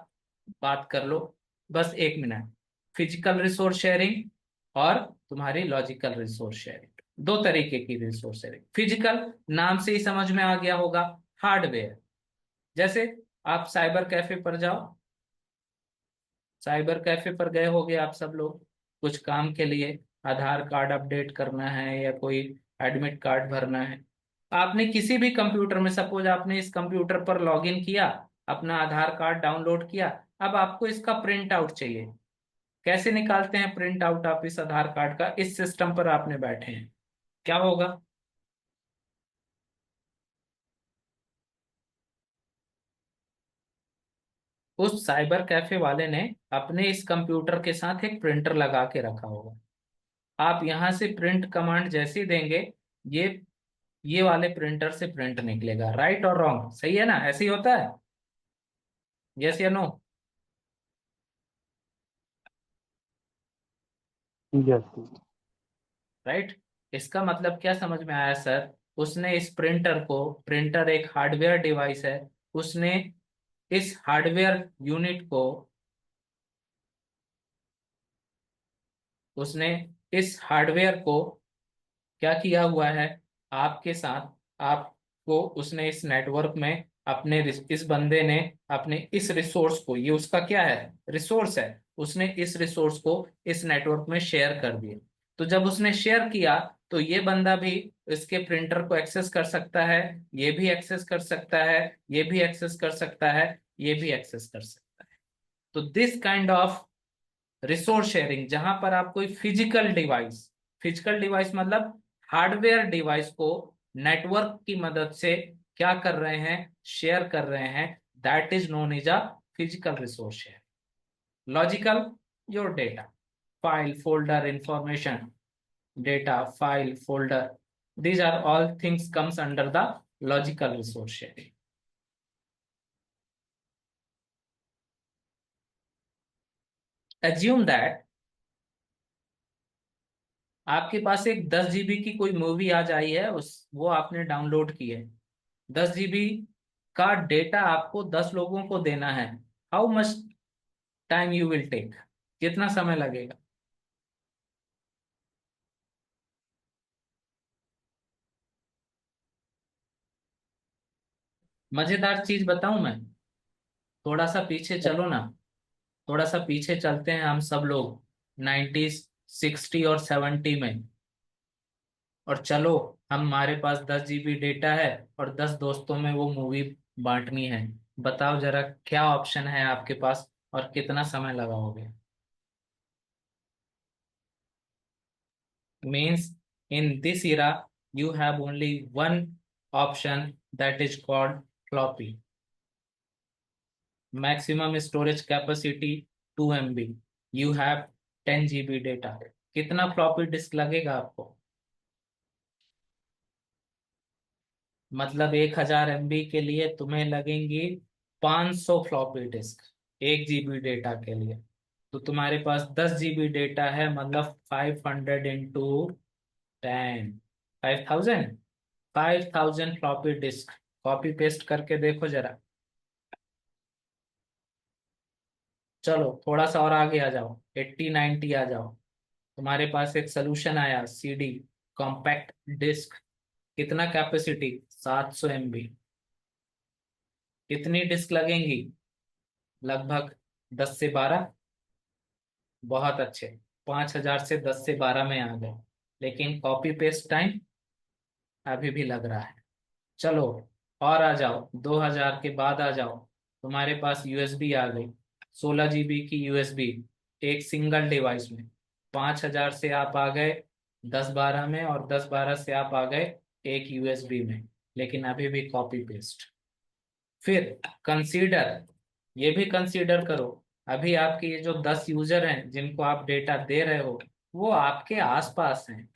बात कर लो, बस 1 मिनट। फिजिकल रिसोर्स शेयरिंग और तुम्हारी लॉजिकल रिसोर्स शेयरिंग, दो तरीके की रिसोर्स शेयरिंग। फिजिकल नाम से ही समझ में आ गया होगा, हार्डवेयर। जैसे आप साइबर कैफे पर जाओ, साइबर कैफे पर गए होगे आप सब लोग कुछ काम के लिए, आधार कार्ड अपडेट करना है या कोई एडमिट कार्ड भरना है। आपने किसी भी कंप्यूटर में, सपोज आपने इस कंप्यूटर पर लॉगिन किया, अपना आधार कार्ड डाउनलोड किया, अब आपको इसका प्रिंट आउट चाहिए। कैसे निकालते हैं प्रिंट आउट आप इस आधार कार्ड का? इस सिस्टम पर आपने बैठे हैं, क्या होगा? उस साइबर कैफे वाले ने अपने इस कंप्यूटर के साथ एक प्रिंटर लगा के रखा होगा। आप यहां से प्रिंट कमांड जैसे ही देंगे, ये ये वाले प्रिंटर से प्रिंट निकलेगा। राइट और रॉन्ग? सही है ना? ऐसे ही होता है, यस या नो? यस। राइट। इसका मतलब क्या समझ में आया सर? उसने इस प्रिंटर को, प्रिंटर एक हार्डवेयर डिवाइस है, उसने इस हार्डवेयर यूनिट को, उसने इस हार्डवेयर को क्या किया हुआ है आपके साथ, आपको उसने इस नेटवर्क में अपने इस बंदे ने अपने इस रिसोर्स को, ये उसका क्या है? रिसोर्स है। उसने इस रिसोर्स को इस नेटवर्क में शेयर कर दिया। तो जब उसने शेयर किया, तो ये बंदा भी इसके प्रिंटर को एक्सेस कर सकता है, ये भी एक्सेस कर सकता है, ये भी एक्सेस कर सकता है, ये भी एक्सेस कर सकता है। तो this kind of resource sharing, जहां पर आप कोई फिजिकल डिवाइस, फिजिकल डिवाइस मतलब हार्डवेयर डिवाइस को नेटवर्क की मदद से क्या कर रहे हैं? शेयर कर रहे हैं, that is known as a physical resource share. Logical, your data, file, folder, information, data, file, folder, these are all things comes under the logical resource sharing. Assume that आपके पास एक 10 GB की कोई movie आज आई है, उस वो आपने download की है। 10 GB का डेटा आपको 10 लोगों को देना है। How much time you will take? कितना समय लगेगा? मजेदार चीज बताऊं मैं? थोड़ा सा पीछे चलो ना, थोड़ा सा पीछे चलते हैं हम सब लोग, 90s, 60 और 70 में। और चलो, हमारे पास 10 GB डेटा है और 10 दोस्तों में वो मूवी बांटनी है। बताओ जरा क्या ऑप्शन है आपके पास और कितना समय लगाओगे? Means in this era you have only one option, that is called floppy. Maximum storage capacity 2 MB. You have 10 GB data. कितना फ्लॉपी डिस्क लगेगा आपको? मतलब 1000 MB के लिए तुम्हें लगेंगी 500 फ्लॉपी डिस्क 1 GB डेटा के लिए। तो तुम्हारे पास 10 GB डेटा है, मतलब 500 into 10, 5000। 5000 floppy disk. Copy paste करके देखो जरा। चलो थोड़ा सा और आगे आ जाओ, 80 90 आ जाओ। तुम्हारे पास एक सोल्यूशन आया, CD, कॉम्पैक्ट डिस्क। कितना कैपेसिटी? 700 MB। कितनी डिस्क लगेंगी? लगभग 10 से 12। बहुत अच्छे, 5000 से 10 से 12 में आ गए। लेकिन कॉपी पेस्ट टाइम अभी भी लग रहा है। चलो और आ जाओ, 2000 के बाद आ जाओ। तुम्हारे पास यूएसबी आ गई, 16 GB की यूएसबी एक सिंगल डिवाइस में। 5000 से आप आ गए 10-12 में, और 10-12 से आप आ गए एक यूएसबी में। लेकिन अभी भी कॉपी पेस्ट। फिर कंसीडर, ये भी कंसीडर करो, अभी आपके ये जो 10 यूजर हैं जिनको आप डेटा दे रहे हो, वो आपके आसपास हैं।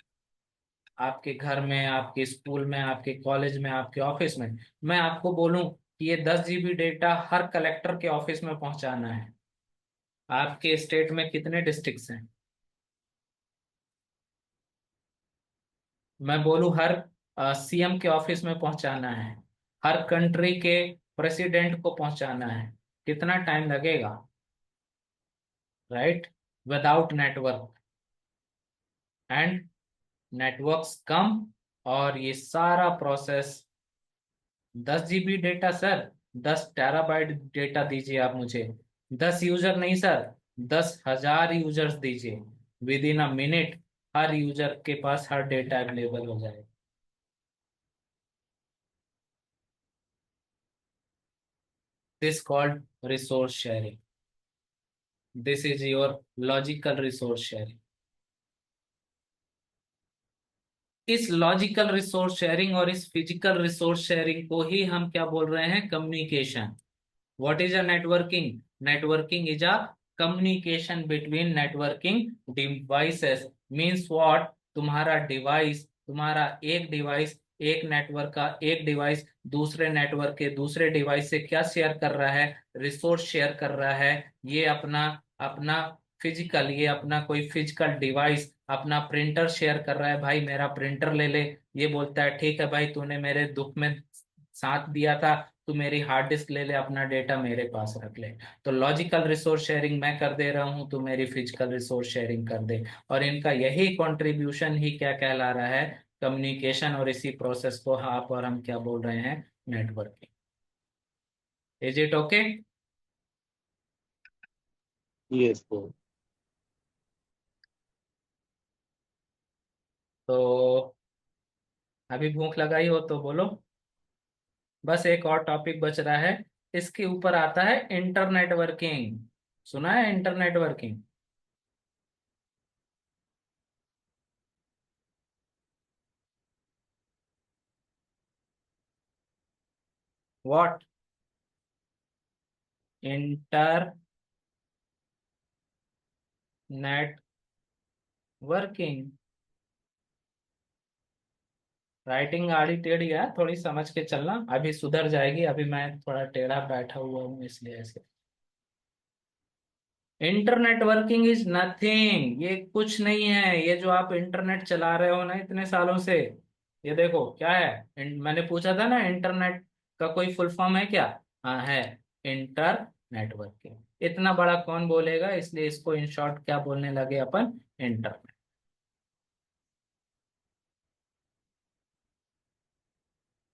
आपके घर में, आपके स्कूल में, आपके कॉलेज में, आपके ऑफिस में। मैं आपको बोलूं कि ये 10 GB डेटा हर कलेक्टर के ऑफिस में पहुंचाना है। आपके स्टेट में कितने डिस्ट्रिक्ट्स हैं? मैं बोलूं हर सीएम के ऑफिस में पहुंचाना है, हर कंट्री के प्रेसिडेंट को पहुंचाना है। कितना टाइम लगेगा? Right, without network. And networks कम, और ये सारा process 10 GB data sir, 10 TB data दीजिए आप मुझे। 10 यूजर नहीं सर, 10,000 यूजर्स दीजिए। विद इन अ मिनट हर यूजर के पास हर डेटा अवेलेबल हो जाए। This called resource sharing. This is your logical resource sharing. इस लॉजिकल रिसोर्स शेयरिंग और इस फिजिकल रिसोर्स शेयरिंग को ही हम क्या बोल रहे हैं? Communication. What is a networking? Networking is a communication between networking devices. Means what? तुम्हारा डिवाइस, तुम्हारा एक डिवाइस, एक नेटवर्क का एक डिवाइस दूसरे नेटवर्क के दूसरे डिवाइस से क्या शेयर कर रहा है? रिसोर्स शेयर कर रहा है। ये अपना अपना फिजिकल, ये अपना कोई फिजिकल डिवाइस अपना प्रिंटर शेयर कर रहा है। भाई मेरा प्रिंटर ले ले। ये बोलता है ठीक है भाई, तूने मेरे दुख में साथ दिया था, तू मेरी हार्ड डिस्क ले ले, अपना डेटा मेरे पास रख ले। तो लॉजिकल रिसोर्स शेयरिंग मैं कर दे रहा हूं, तू मेरी फिजिकल रिसोर्स शेयरिंग कर दे। और इनका यही कंट्रीब्यूशन ही क्या कहला रहा है? कम्युनिकेशन। और इसी प्रोसेस को आप और हम क्या बोल रहे हैं? Networking. Is it okay? Yes, bro. तो अभी भूख लगाई हो तो बोलो। बस एक और टॉपिक बच रहा है, इसके ऊपर आता है इंटरनेट वर्किंग। सुना है internet working? What? Internet working. Writing आड़ी टेढ़ी है, थोड़ी समझ के चलना, अभी सुधर जाएगी। अभी मैं थोड़ा टेढ़ा बैठा हुआ हूँ इसलिए ऐसे। इंटरनेट वर्किंग इज नथिंग, ये कुछ नहीं है। ये जो आप इंटरनेट चला रहे हो ना इतने सालों से, ये देखो क्या है। मैंने पूछा था ना इंटरनेट का कोई फुल फॉर्म है क्या? हाँ है, इंटर नेटवर्किंग। इतना बड़ा कौन बोलेगा, इसलिए इसको इन शॉर्ट क्या बोलने लगे अपन? इंटरनेट।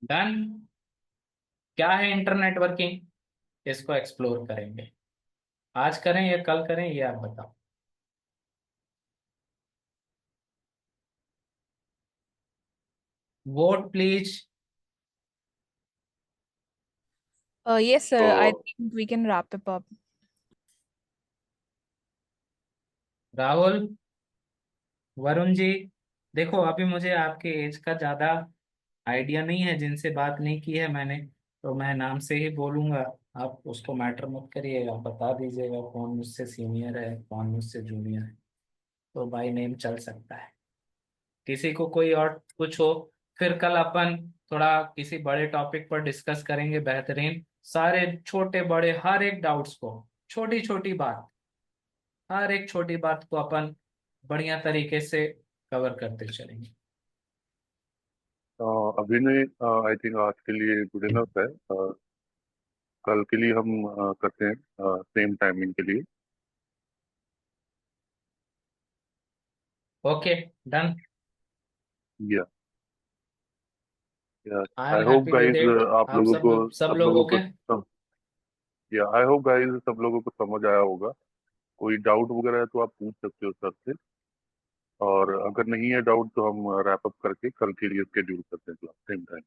डन। क्या है इंटरनेट वर्किंग? इसको एक्सप्लोर करेंगे। आज करें या कल करें, ये आप बताओ। Vote please. Yes, sir. I So, think we can wrap it up. Rahul, Varun ji, देखो अभी मुझे आपके एज का ज्यादा आइडिया नहीं है, जिनसे बात नहीं की है मैंने, तो मैं नाम से ही बोलूंगा। आप उसको मैटर मत करिएगा, बता दीजिएगा कौन मुझसे सीनियर है कौन मुझसे जूनियर है। तो बाई नेम चल सकता है। किसी को कोई और कुछ हो, फिर कल अपन थोड़ा किसी बड़े टॉपिक पर डिस्कस करेंगे। बेहतरीन, सारे छोटे बड़े हर एक डाउट्स को, छोटी छोटी बात, हर एक छोटी बात को अपन बढ़िया तरीके से कवर करते चलेंगे। अभिनय, आई थिंक आज के लिए गुड इनफ है। कल के लिए हम करते हैं सेम टाइमिंग के लिए। Okay, done. या I I am hope happy with guys it. आप आप लोगों को सब सब लोग लोगों ओके? को आई होप गाइस सब लोगों को समझ आया होगा। कोई डाउट वगैरह है तो आप पूछ सकते हो सर से, और अगर नहीं है डाउट तो हम रैप अप करके कल के लिए स्केड्यूल करते हैं class same time.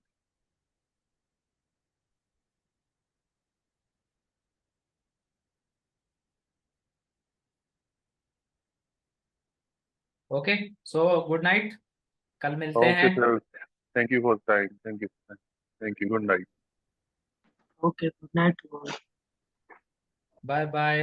Okay, so good night, कल मिलते ओके हैं। Sir, thank you for time, thank you, good night. Okay, good night to all. Bye bye.